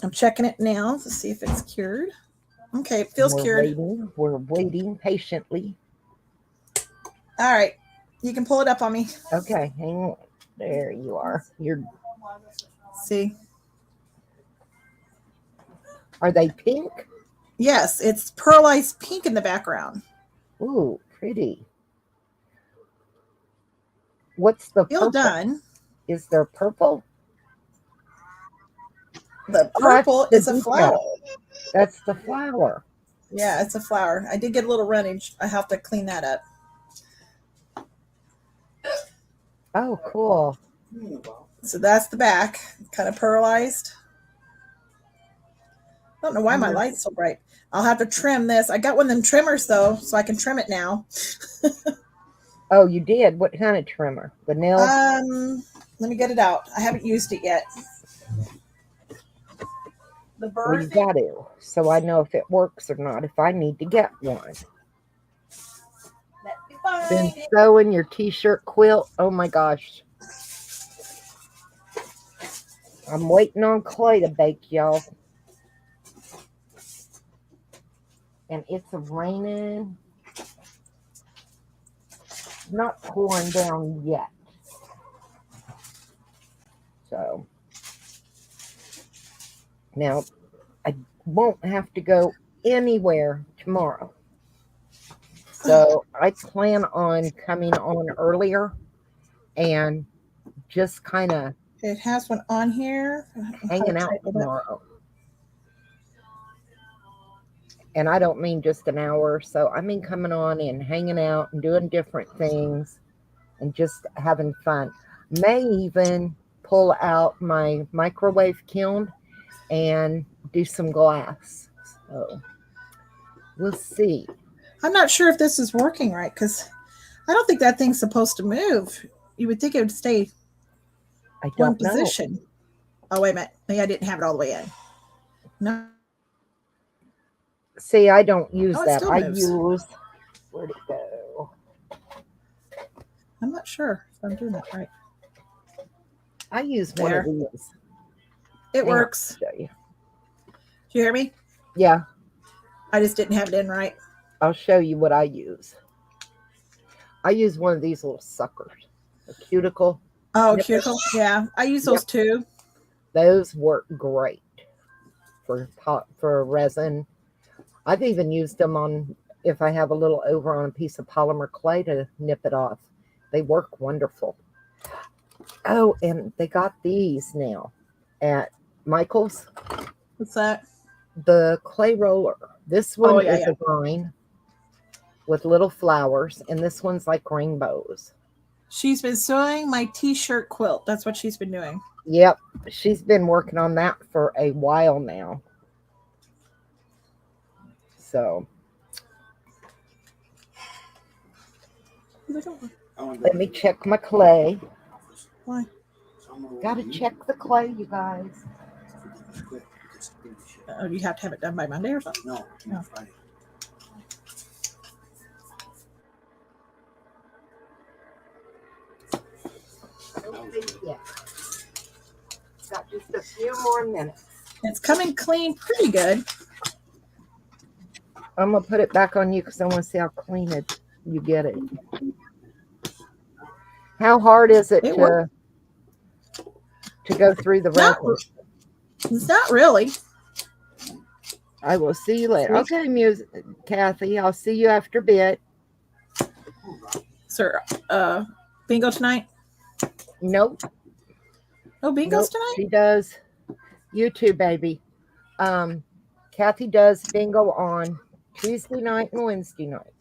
I'm checking it now to see if it's cured. Okay, it feels we're cured. waiting. We're waiting patiently. All right. You can pull it up on me. Okay, hang on. There you are. See? Are they pink? Yes, it's pearlized pink in the background. Ooh, pretty. What's the Feel purple? done. Is there purple? The Oh, that's purple the is a flower. detail. That's the flower. Yeah, it's a flower. I did get a little runnage. I have to clean that up. Oh, cool. So that's the back, kind of pearlized. I don't know why my light's so bright. I'll have to trim this. I got one of them trimmers though, so I can trim it now. Oh, you did? What kind of trimmer? The nail? Let me get it out. I haven't used it yet. The Well, you birthing. got to. So I know if it works or not, if I need to get one. Let me find Been it. sewing your t-shirt quilt. Oh my gosh. I'm waiting on Clay to bake, y'all. And it's raining. Not pouring down yet. So now I won't have to go anywhere tomorrow. So I plan on coming on earlier and just kind of It has one on here. I don't know how to hanging out tighten it up. tomorrow. And I don't mean just an hour or so. I mean coming on and hanging out and doing different things and just having fun. May even pull out my microwave kiln and do some glass. So we'll see. I'm not sure if this is working right because I don't think that thing's supposed to move. You would think it would stay I one don't know. position. Oh, wait a minute. Maybe I didn't have it all the way in. No, See, I don't use it that. still I moves. use, where'd it go? I'm not sure if I'm doing that right. I use one of There. these. It Hang on, works. I'll show you. Do you hear me? Yeah, I just didn't have it in right. I'll show you what I use. I use one of these little suckers, a cuticle Oh, nipper. cuticle. Yeah, I use Yep, those too. those work great for resin. I've even used them on if I have a little over on a piece of polymer clay to nip it off. They work wonderful. Oh, and they got these now at Michael's. What's that? The clay roller. This Oh, one yeah, is yeah. a vine with little flowers, and this one's like rainbows. She's been sewing my t-shirt quilt. That's what she's been doing. Yep, she's been working on that for a while now. So let me check my clay. Why? Gotta check the clay, you guys. Oh, you have to have it done by Monday or something? No, No. Friday. Yeah. Got just a few more minutes. It's coming clean pretty good. I'm going to put it back on you because I want to see how clean you get it. How hard is it to go through the resin? It's not really. I will see you later. Okay, Kathy, I'll see you after bit. Sir, bingo tonight? Nope. No bingos tonight? She does YouTube, baby. Kathy does bingo on Tuesday night and Wednesday night.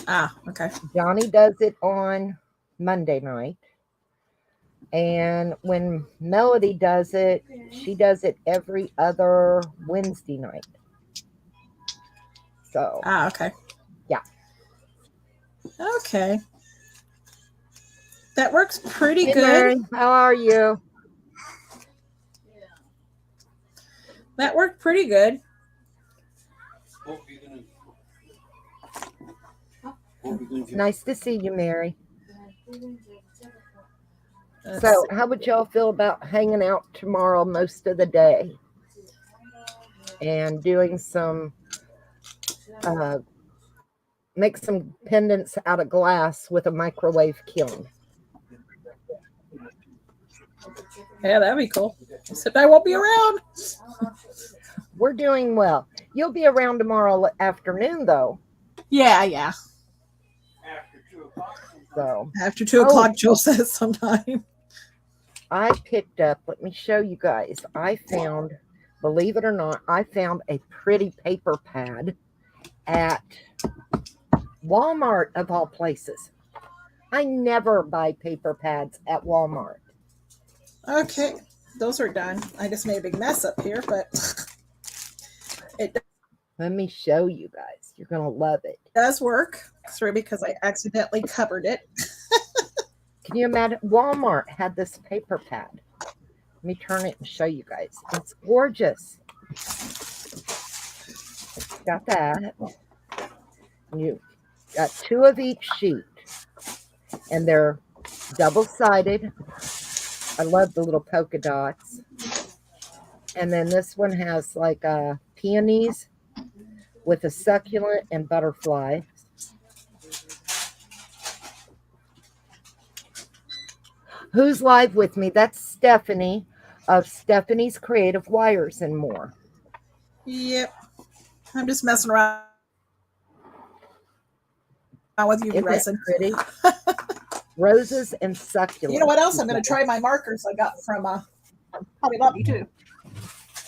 Ah, okay. Johnny does it on Monday night. And when Melody does it, she does it every other Wednesday night. So. Ah, okay. Yeah. Okay. That works pretty good. Mary, how are you? That worked pretty good. Nice to see you, Mary. So, how would y'all feel about hanging out tomorrow most of the day and doing some, make some pendants out of glass with a microwave kiln? Yeah, that'd be cool. Except I won't be around. We're doing well. You'll be around tomorrow afternoon, though. Yeah. So after 2 o'clock, Joe says sometime. I picked up, let me show you guys. I found, believe it or not, I found a pretty paper pad at Walmart, of all places. I never buy paper pads at Walmart. Okay, those are done. I just made a big mess up here, but let me show you guys. You're going to love it. It does work through because I accidentally covered it. Can you imagine? Walmart had this paper pad. Let me turn it and show you guys. It's gorgeous. Got that. You got 2 of each sheet. And they're double-sided. I love the little polka dots. And then this one has like peonies with a succulent and butterfly. Who's live with me? That's Stephanie of Stephanie's Creative Wires and More. Yep. I'm just messing around with UV resin. Pretty. Roses and succulents. You know what else? I'm going to try my markers I got from Hobby Lobby too.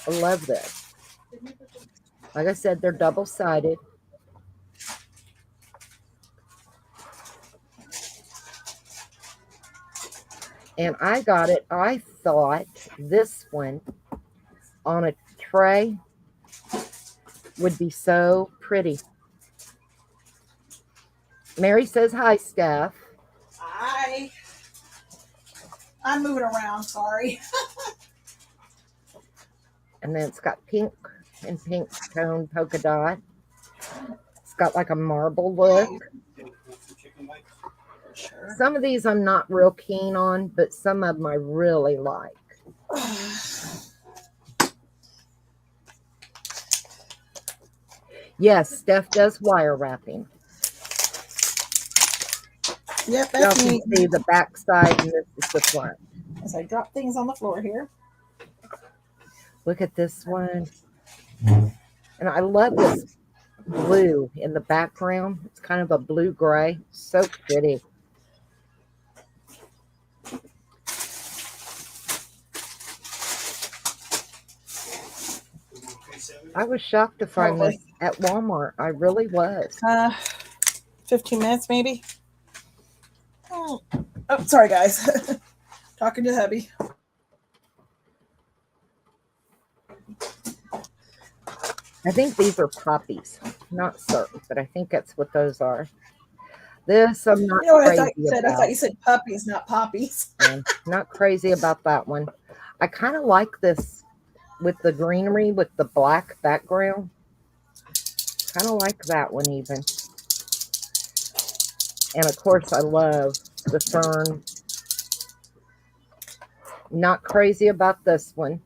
I love this. Like I said, they're double-sided. And I got it. I thought this one on a tray would be so pretty. Mary says hi, Steph. Hi. I'm moving around, sorry. And then it's got pink and pink tone polka dot. It's got like a marble look. Sure. Some of these I'm not real keen on, but some of them I really like. Yes, Steph does wire wrapping. Yep, that's me. me. You can see the back side and this is the front. As I drop things on the floor here. Look at this one. And I love this blue in the background. It's kind of a blue-gray. So pretty. I was shocked to find this at Walmart. I really was. 15 minutes maybe. Oh, sorry guys. Talking to hubby. I think these are poppies. Not certain, but I think that's what those are. This I'm not crazy about. I thought you said puppies, not poppies. Not crazy about that one. I kind of like this with the greenery with the black background. Kind of like that one even. And of course I love the fern Not crazy about this one.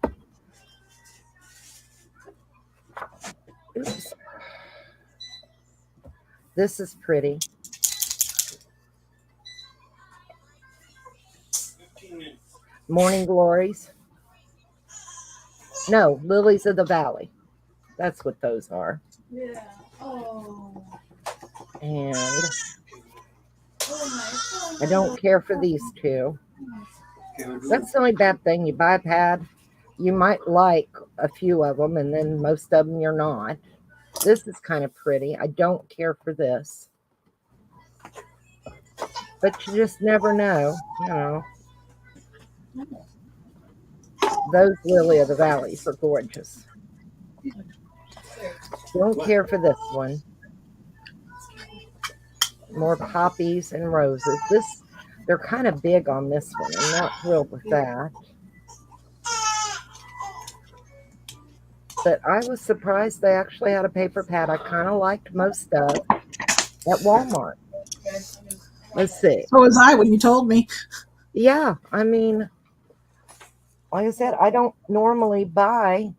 Oops. This is pretty. Morning Glories. No, Lilies of the Valley. That's what those are. Yeah. Oh. And Oh I don't care for these two. That's the only bad thing. You buy a pad, you might like a few of them, and then most of them you're not. This is kind of pretty. I don't care for this. But you just never know, you know. Those Lily of the Valleys are gorgeous. Don't care for this one. More poppies and roses. They're kind of big on this one. I'm not thrilled with that. But I was surprised they actually had a paper pad I kind of liked most of at Walmart. Let's see. So was I when you told me. Yeah, I mean, like I said, I don't normally buy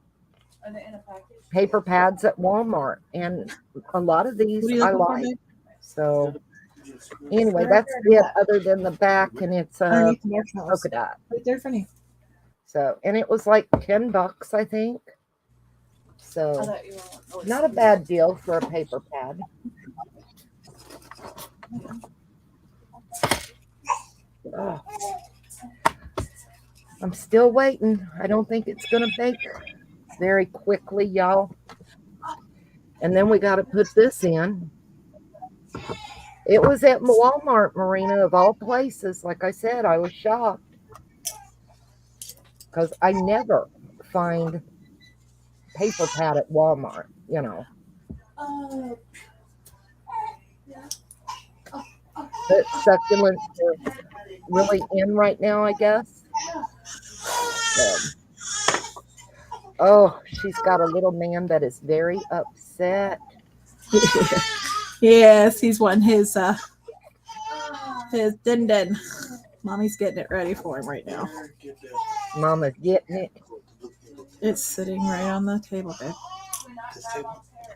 paper pads at Walmart, and a lot of these What are you I looking for, like. babe? So anyway, They're right that's there it. Other than the back, and it's a underneath the marshmallows. polka dot. Right there for me. So, and it was like $10, I think. So, not a bad deal for a paper pad. Oh, I'm still waiting. I don't think it's going to bake very quickly, y'all. And then we got to put this in. It was at Walmart, Marina, of all places. Like I said, I was shocked because I never find paper pad at Walmart, you know. But succulents are really in right now, I guess. Oh, she's got a little man that is very upset. Yes, he's wanting his din din. Mommy's getting it ready for him right now. Mama's getting it. It's sitting right on the table, babe.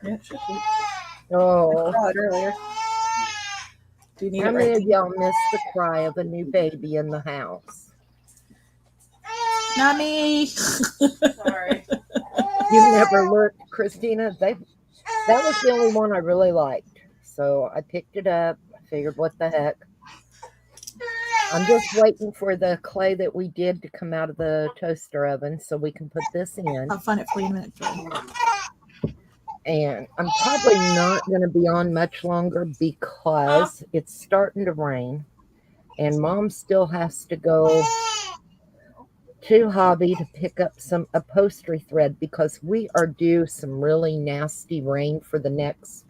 Yeah, it should be. Oh, I saw it earlier. Do you need how it many right? of y'all miss the cry of a new baby in the house? Not me. Sorry. You've never looked, Christina? That was the only one I really liked. So I picked it up. I figured, what the heck? I'm just waiting for the clay that we did to come out of the toaster oven so we can put this in. I'll find it for you in a minute, Joy. And I'm probably not going to be on much longer because it's starting to rain. And Mom still has to go to Hobby to pick up some upholstery thread because we are due some really nasty rain for the next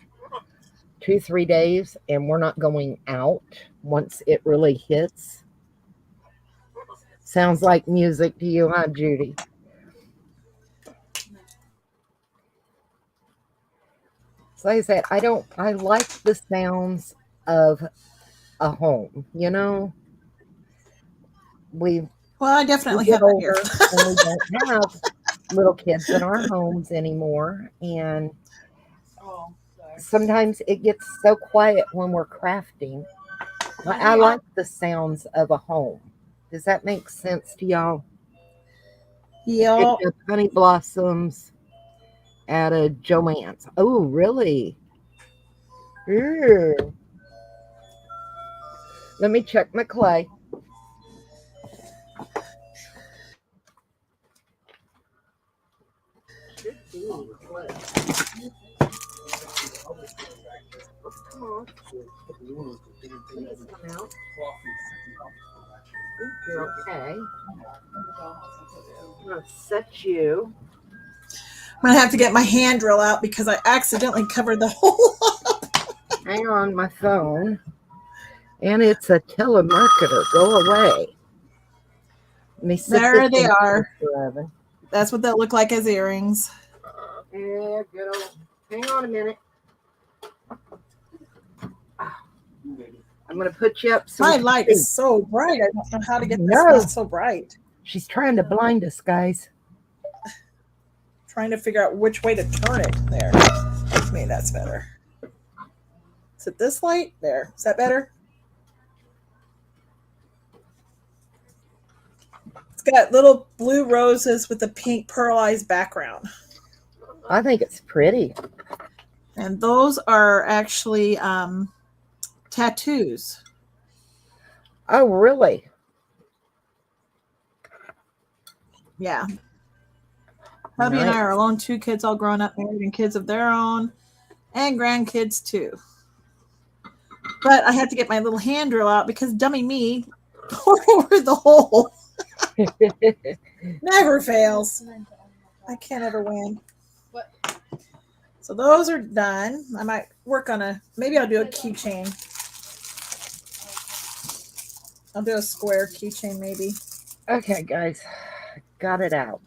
2-3 days, and we're not going out once it really hits. Sounds like music to you, huh, Judy? So like I said, I like the sounds of a home, you know? We Well, I definitely get have it here. older and we don't have little kids in our homes anymore, and sometimes it gets so quiet when we're crafting. I like the sounds of a home. Does that make sense to y'all? Yeah. Picked up honey blossoms at a Joann's. Oh, really? Ooh. Let me check my clay. Should be clay. Come on. Please come out. You're okay. I'm going to set you. I'm gonna have to get my hand drill out because I accidentally covered the hole up. Hang on my phone. And it's a telemarketer. Go away. Let me sit There this they in the are. toaster oven. That's what they'll look like as earrings. Yeah, good old. Hang on a minute. I'm going to put you up. So My we can light see. is so bright. I don't know how to get this No. not so bright. She's trying to blind us, guys. Trying to figure out which way to turn it. There. Maybe that's better. Is it this light? There. Is that better? It's got little blue roses with a pink pearlized background. I think it's pretty. And those are actually tattoos. Oh, really? Yeah. Hubby and I are alone, 2 kids all grown up, married, and kids of their own, and grandkids too. But I had to get my little hand drill out because dummy me poured over the hole. Never fails. I can't ever win. So those are done. I might work on maybe I'll do a keychain. I'll do a square keychain maybe. Okay, guys, got it out.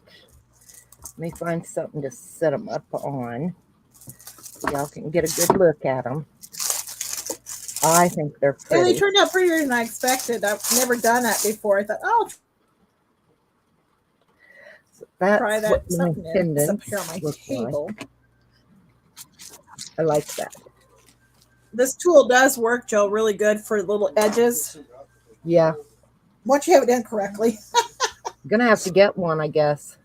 Let me find something to set them up on. So y'all can get a good look at them. I think they're pretty. Yeah, they turned out prettier than I expected. I've never done that before. I thought, oh, so that's try that. what my Something pendants up here on my look table. like. I like that. This tool does work, Joe, really good for little edges. Yeah. Once you have it done correctly. I'm gonna have to get one, I guess.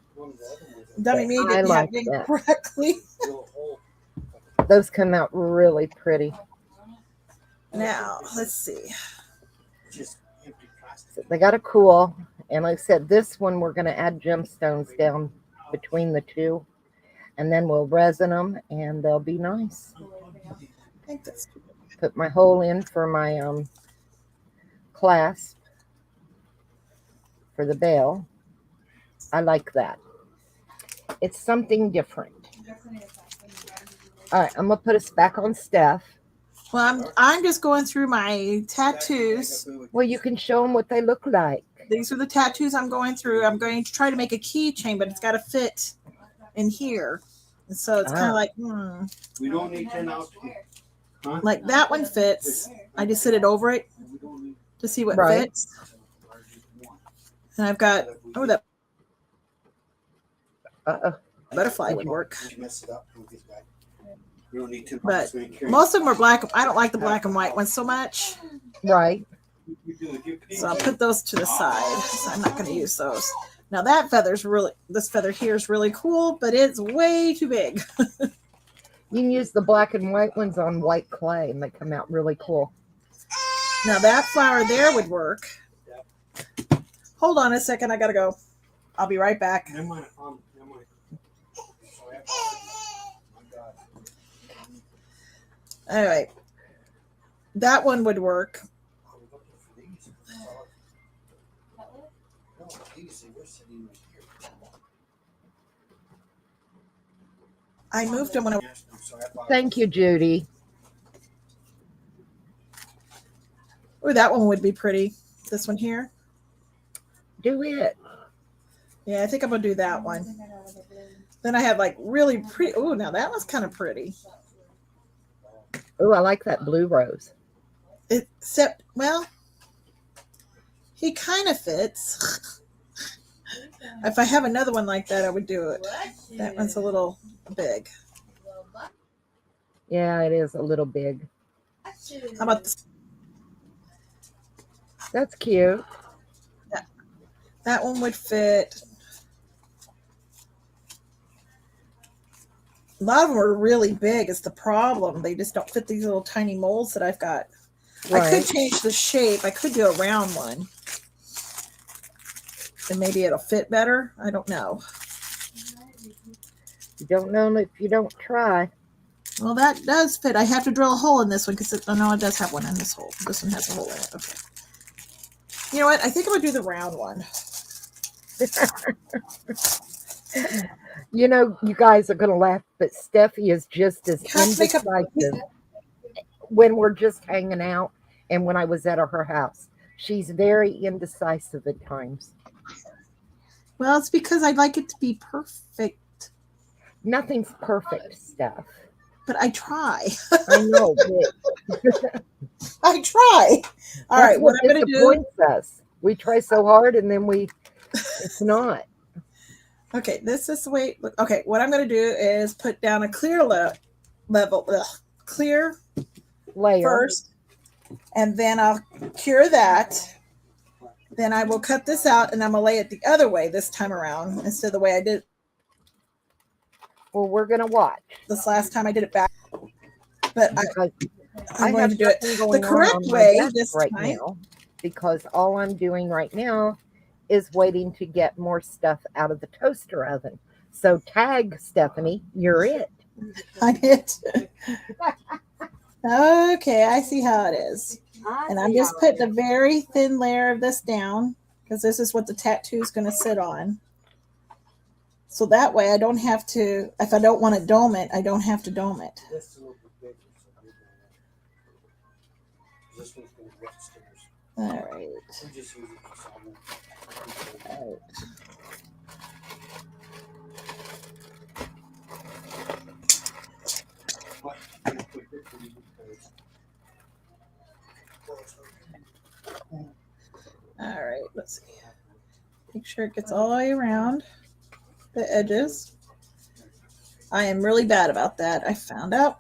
Dummy me didn't have it done correctly. Those come out really pretty. Now, let's see. So they got to cool. And like I said, this one we're going to add gemstones down between the two. And then we'll resin them and they'll be nice. I think that's Put my hole in for my clasp for the bell. I like that. It's something different. All right, I'm going to put us back on Steph. Well, I'm just going through my tattoos. Well, you can show them what they look like. These are the tattoos I'm going through. I'm going to try to make a keychain, but it's got to fit in here. And so it's kind of like, We don't need 10 out. Huh? Like that one fits. I just sit it over it to see what fits. And I've got, that butterfly would work. But most of them are black. I don't like the black and white ones so much. Right. So I'll put those to the side. So I'm not going to use those. Now that this feather here is really cool, but it's way too big. You can use the black and white ones on white clay and they come out really cool. Now that flower there would work. Hold on a second. I got to go. I'll be right back. All right. That one would work. I moved them when I... Thank you, Judy. Oh, that one would be pretty. This one here. Do it. Yeah, I think I'm going to do that one. Then I have like really pretty... Oh, now that one's kind of pretty. Oh, I like that blue rose. Except, well, he kind of fits. If I have another one like that, I would do it. That one's a little big. Yeah, it is a little big. How about this? That's cute. That one would fit. A lot of them are really big. It's the problem. They just don't fit these little tiny molds that I've got. Right. I could change the shape. I could do a round one. And maybe it'll fit better. I don't know. You don't know if you don't try. Well, that does fit. I have to drill a hole in this one because it does have one in this hole. This one has a hole in it. Okay. You know what? I think I'm going to do the round one. You know, you guys are going to laugh, but Steffi is just as indecisive when we're just hanging out and when I was at her house. She's very indecisive at times. Well, it's because I'd like it to be perfect. Nothing's perfect, Steph. But I try. I know. But I try. All right, what I'm going to do. Us. We try so hard and then we It's not. Okay, this is the way. Okay, what I'm going to do is put down a clear clear Layer. first, and then I'll cure that. Then I will cut this out, and I'm going to lay it the other way this time around instead of the way I did Well, we're going to watch. this last time. I did it back, but Because I'm going have to do it nothing the going on correct my way desk this right time. now, because all I'm doing right now is waiting to get more stuff out of the toaster oven. So tag, Stephanie, you're it. I did. Okay, I see how it is. And I'm just putting a very thin layer of this down because this is what the tattoo is going to sit on. So that way I don't have to, if I don't want to dome it, I don't have to dome it. All right. All right. All right, let's see. Make sure it gets all the way around the edges. I am really bad about that. I found out.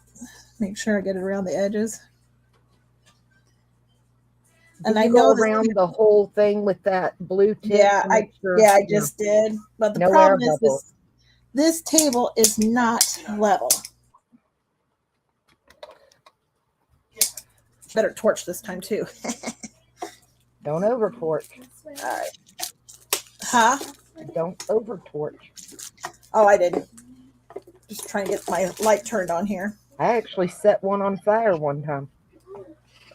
Make sure I get it around the edges. And I know around the whole thing with that blue tip. Yeah, I just did. But the problem is this table is not level. Better torch this time too. Don't over torch. All right. Huh? Don't over torch. Oh, I didn't. Just trying to get my light turned on here. I actually set one on fire one time.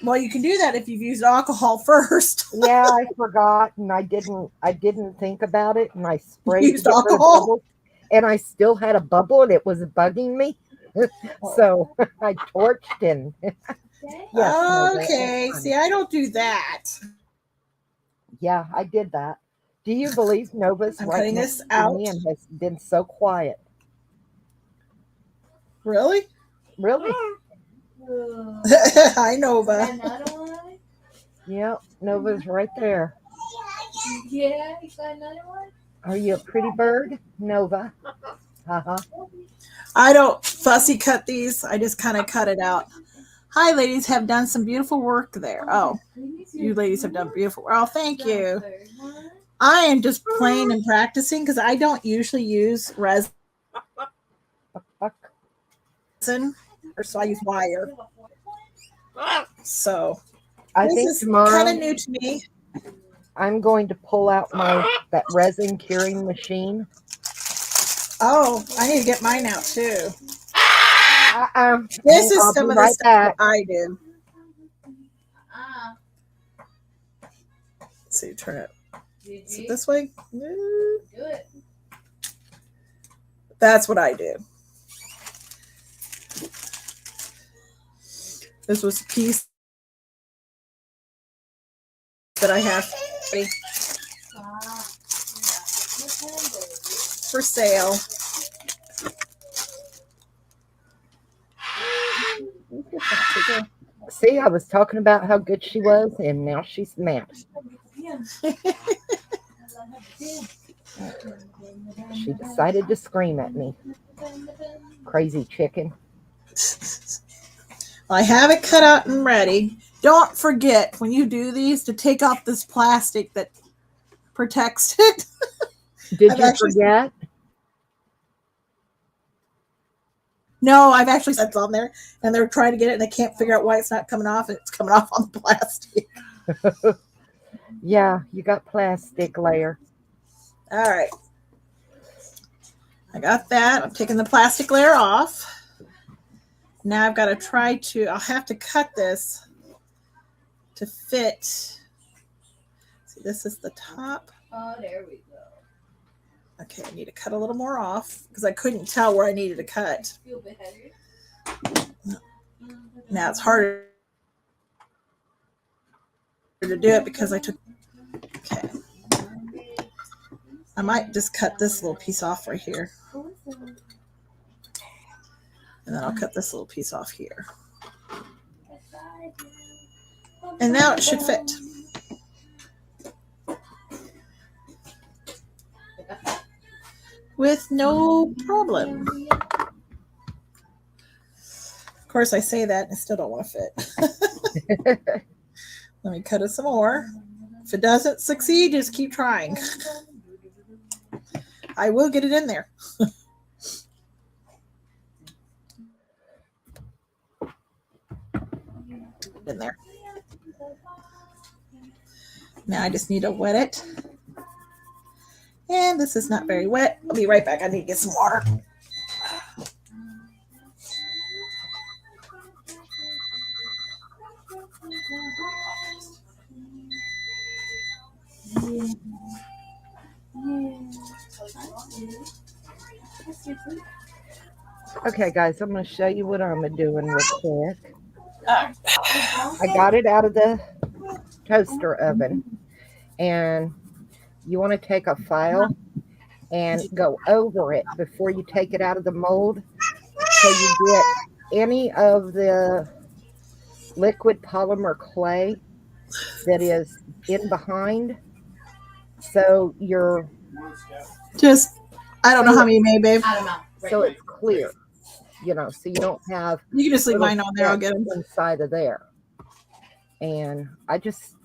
Well, you can do that if you've used alcohol first. Yeah, I forgot, and I didn't think about it, and I sprayed used alcohol, and I still had a bubble, and it was bugging me. So I torched and. Yes, okay, see, I don't do that. Yeah, I did that. Do you believe Nova's right next to me and has been so quiet? Really? Really? Hi, Nova. Yep, Nova's right there. Yeah, you got another one? Are you a pretty bird, Nova? Uh-huh. I don't fussy cut these. I just kind of cut it out. Hi, ladies, have done some beautiful work there. Oh, you ladies have done beautiful work. Oh, thank you. I am just playing and practicing because I don't usually use resin, or so I use wire. So I think this is kind of new to me. I'm going to pull out that resin curing machine. Oh, I need to get mine out too. This is some of the stuff I do. Let's see, turn it. Is it this way? Do it. That's what I do. This was a piece that I have for sale. See, I was talking about how good she was, and now she's mad. She decided to scream at me. Crazy chicken. I have it cut out and ready. Don't forget when you do these to take off this plastic that protects it. Did you forget? No, I've actually said it's on there, and they're trying to get it, and they can't figure out why it's not coming off, and it's coming off on the plastic. Yeah, you got plastic layer. All right. I got that. I'm taking the plastic layer off. Now I've got to I'll have to cut this to fit. See, this is the top. Oh, there we go. Okay, I need to cut a little more off because I couldn't tell where I needed to cut. Now it's harder to do it because I took. Okay. I might just cut this little piece off right here. And then I'll cut this little piece off here. And now it should fit. with no problem. Of course, I say that and I still don't want to fit. Let me cut it some more. If it doesn't succeed, just keep trying. I will get it in there. In there. Now I just need to wet it. And this is not very wet. I'll be right back. I need to get some water. Okay, guys, I'm going to show you what I'm doing real quick. I got it out of the toaster oven, and you want to take a file and go over it before you take it out of the mold, so you get any of the liquid polymer clay that is in behind. So you're Just, I don't know how many you made, babe. I don't know. so it's clear, you know, so you don't have You can just leave little mine on there. I'll get them. specks inside of there. And I just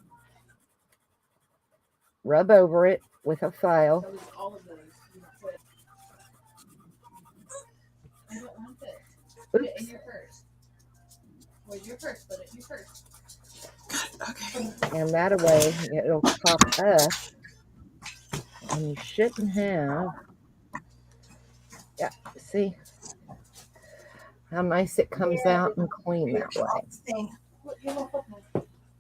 rub over it with a file. So it's all of those. You don't put. I don't want it. Put it in your purse. Where's your purse? Put it in your purse. Okay. And that way it'll pop up, and you shouldn't have. Yeah, see how nice it comes out and clean that way.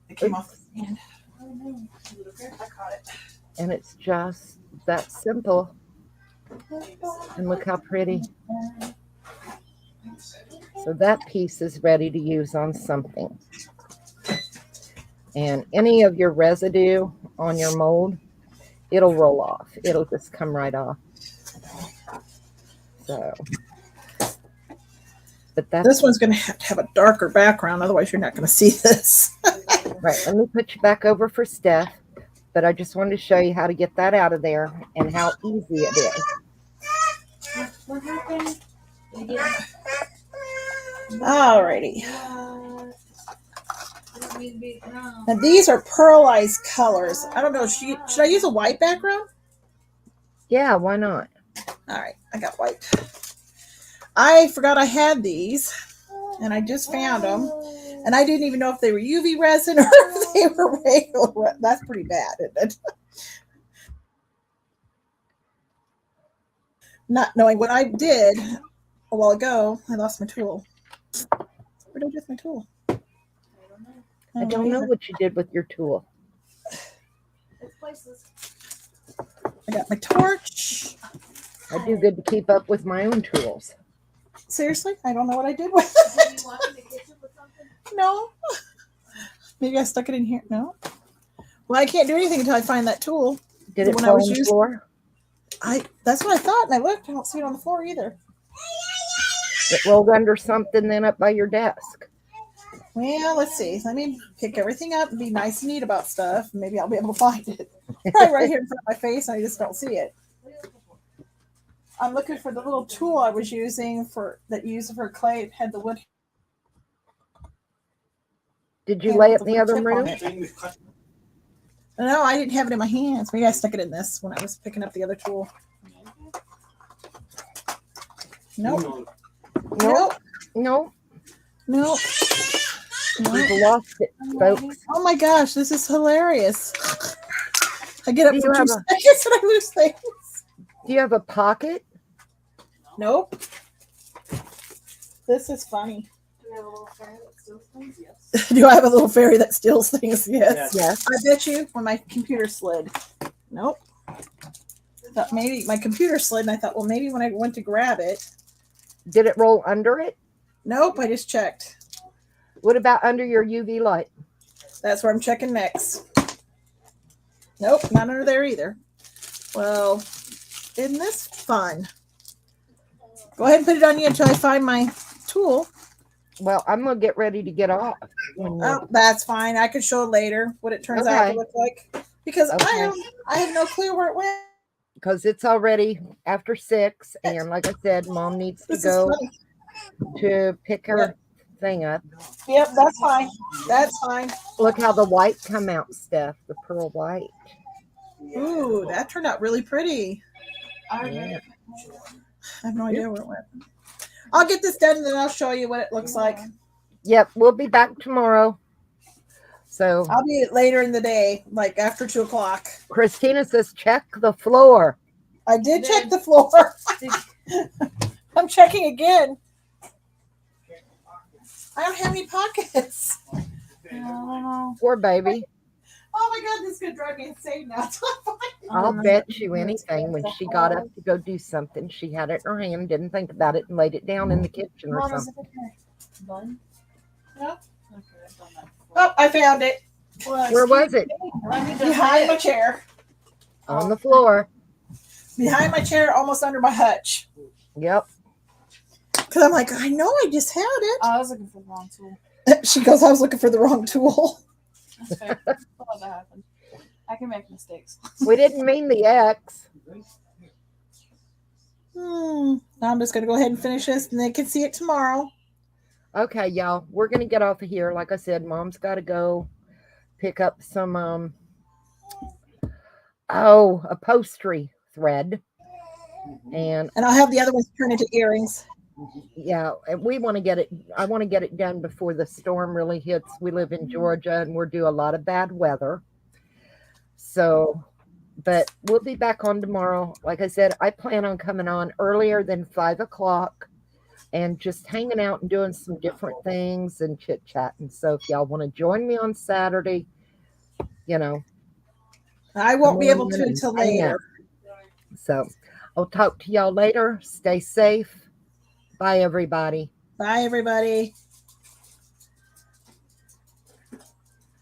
It came off the stand. Oh no. I caught it. And it's just that simple. And look how pretty. So that piece is ready to use on something. And any of your residue on your mold, it'll roll off. It'll just come right off. So, but that's This one's going to have a darker background. Otherwise, you're not going to see this. right. Let me put you back over for Steph. But I just wanted to show you how to get that out of there and how easy it is. What happened? We didn't. Alrighty. Didn't mean to be wrong. Now, these are pearlized colors. I don't know. Should I use a white background? Yeah, why not? All right. I got white. I forgot I had these, and I just found them. And I didn't even know if they were UV resin or if they were regular resin. That's pretty bad, isn't it? Not knowing what I did a while ago, I lost my tool. Where did I get my tool? I don't know what you did with your tool. It's places. I got my torch. I do good to keep up with my own tools. Seriously, I don't know what I did with Did it. you walk in the kitchen with something? No. Maybe I stuck it in here. No. Well, I can't do anything until I find that tool. Did The it one I fall was on the using. floor? That's what I thought, and I looked. I don't see it on the floor either. It rolled under something then up by your desk. Well, let's see. Let me pick everything up and be nice and neat about stuff. Maybe I'll be able to find it. Probably right here in front of my face, and I just don't see it. I'm looking for the little tool I was using that used for clay. It had the wood. Did you Yeah, lay with it the in the wood other tip on room? it. Thing we've cut. No, I didn't have it in my hands. Maybe I stuck it in this when I was picking up the other tool. Nope. No, Nope. no, Nope. you've lost it, folks. Oh my gosh, this is hilarious. I get up Do for you 2 have seconds and I lose things. Do you have a pocket? Nope. This is funny. Do we have a little fairy that steals things? Yes. Do I have a little fairy that steals things? Yes. Yes. I bet you when my computer slid. Nope. Thought maybe my computer slid and I thought, well, maybe when I went to grab it. Did it roll under it? Nope, I just checked. What about under your UV light? That's where I'm checking next. Nope, not under there either. Well, isn't this fun? Go ahead and put it on you until I find my tool. Well, I'm gonna get ready to get off. Oh, that's fine. I can show later what it turns out Okay. to look like because Okay. I have no clue where it went. because it's already after 6. And like I said, Mom needs to This is go funny. to pick her thing up. Yep, that's fine. That's fine. Look how the white come out, Steph. The pearl white. Ooh, that turned out really pretty. Yeah. I have no idea where it went. I'll get this done and then I'll show you what it looks like. Yep, we'll be back tomorrow. So I'll be later in the day, like after 2 o'clock. Christina says, check the floor. I did check the floor. I'm checking again. I don't have any pockets. Poor baby. Oh my god, this is gonna drive me insane now. I'll bet you anything when she got up to go do something, she had it in her hand, didn't think about it, and laid it down in the kitchen or something. Bun? No. Okay, I've done that before. Oh, I found it. Where was it? Behind my chair. On the floor. Behind my chair, almost under my hutch. Yep. Because I'm like, I know I just had it. I was looking for the wrong tool. She goes, I was looking for the wrong tool. That's fair. I'll let that happen. I can make mistakes. We didn't mean the X. Now I'm just going to go ahead and finish this and they can see it tomorrow. Okay, y'all, we're going to get off of here. Like I said, Mom's got to go pick up some, upholstery thread. And I'll have the other ones turn into earrings. yeah, and we want to get it. I want to get it done before the storm really hits. We live in Georgia and we're due a lot of bad weather. So, but we'll be back on tomorrow. Like I said, I plan on coming on earlier than 5 o'clock and just hanging out and doing some different things and chit chatting. So if y'all want to join me on Saturday, I won't be able to come on in until and hang later. out. So I'll talk to y'all later. Stay safe. Bye, everybody. Bye, everybody.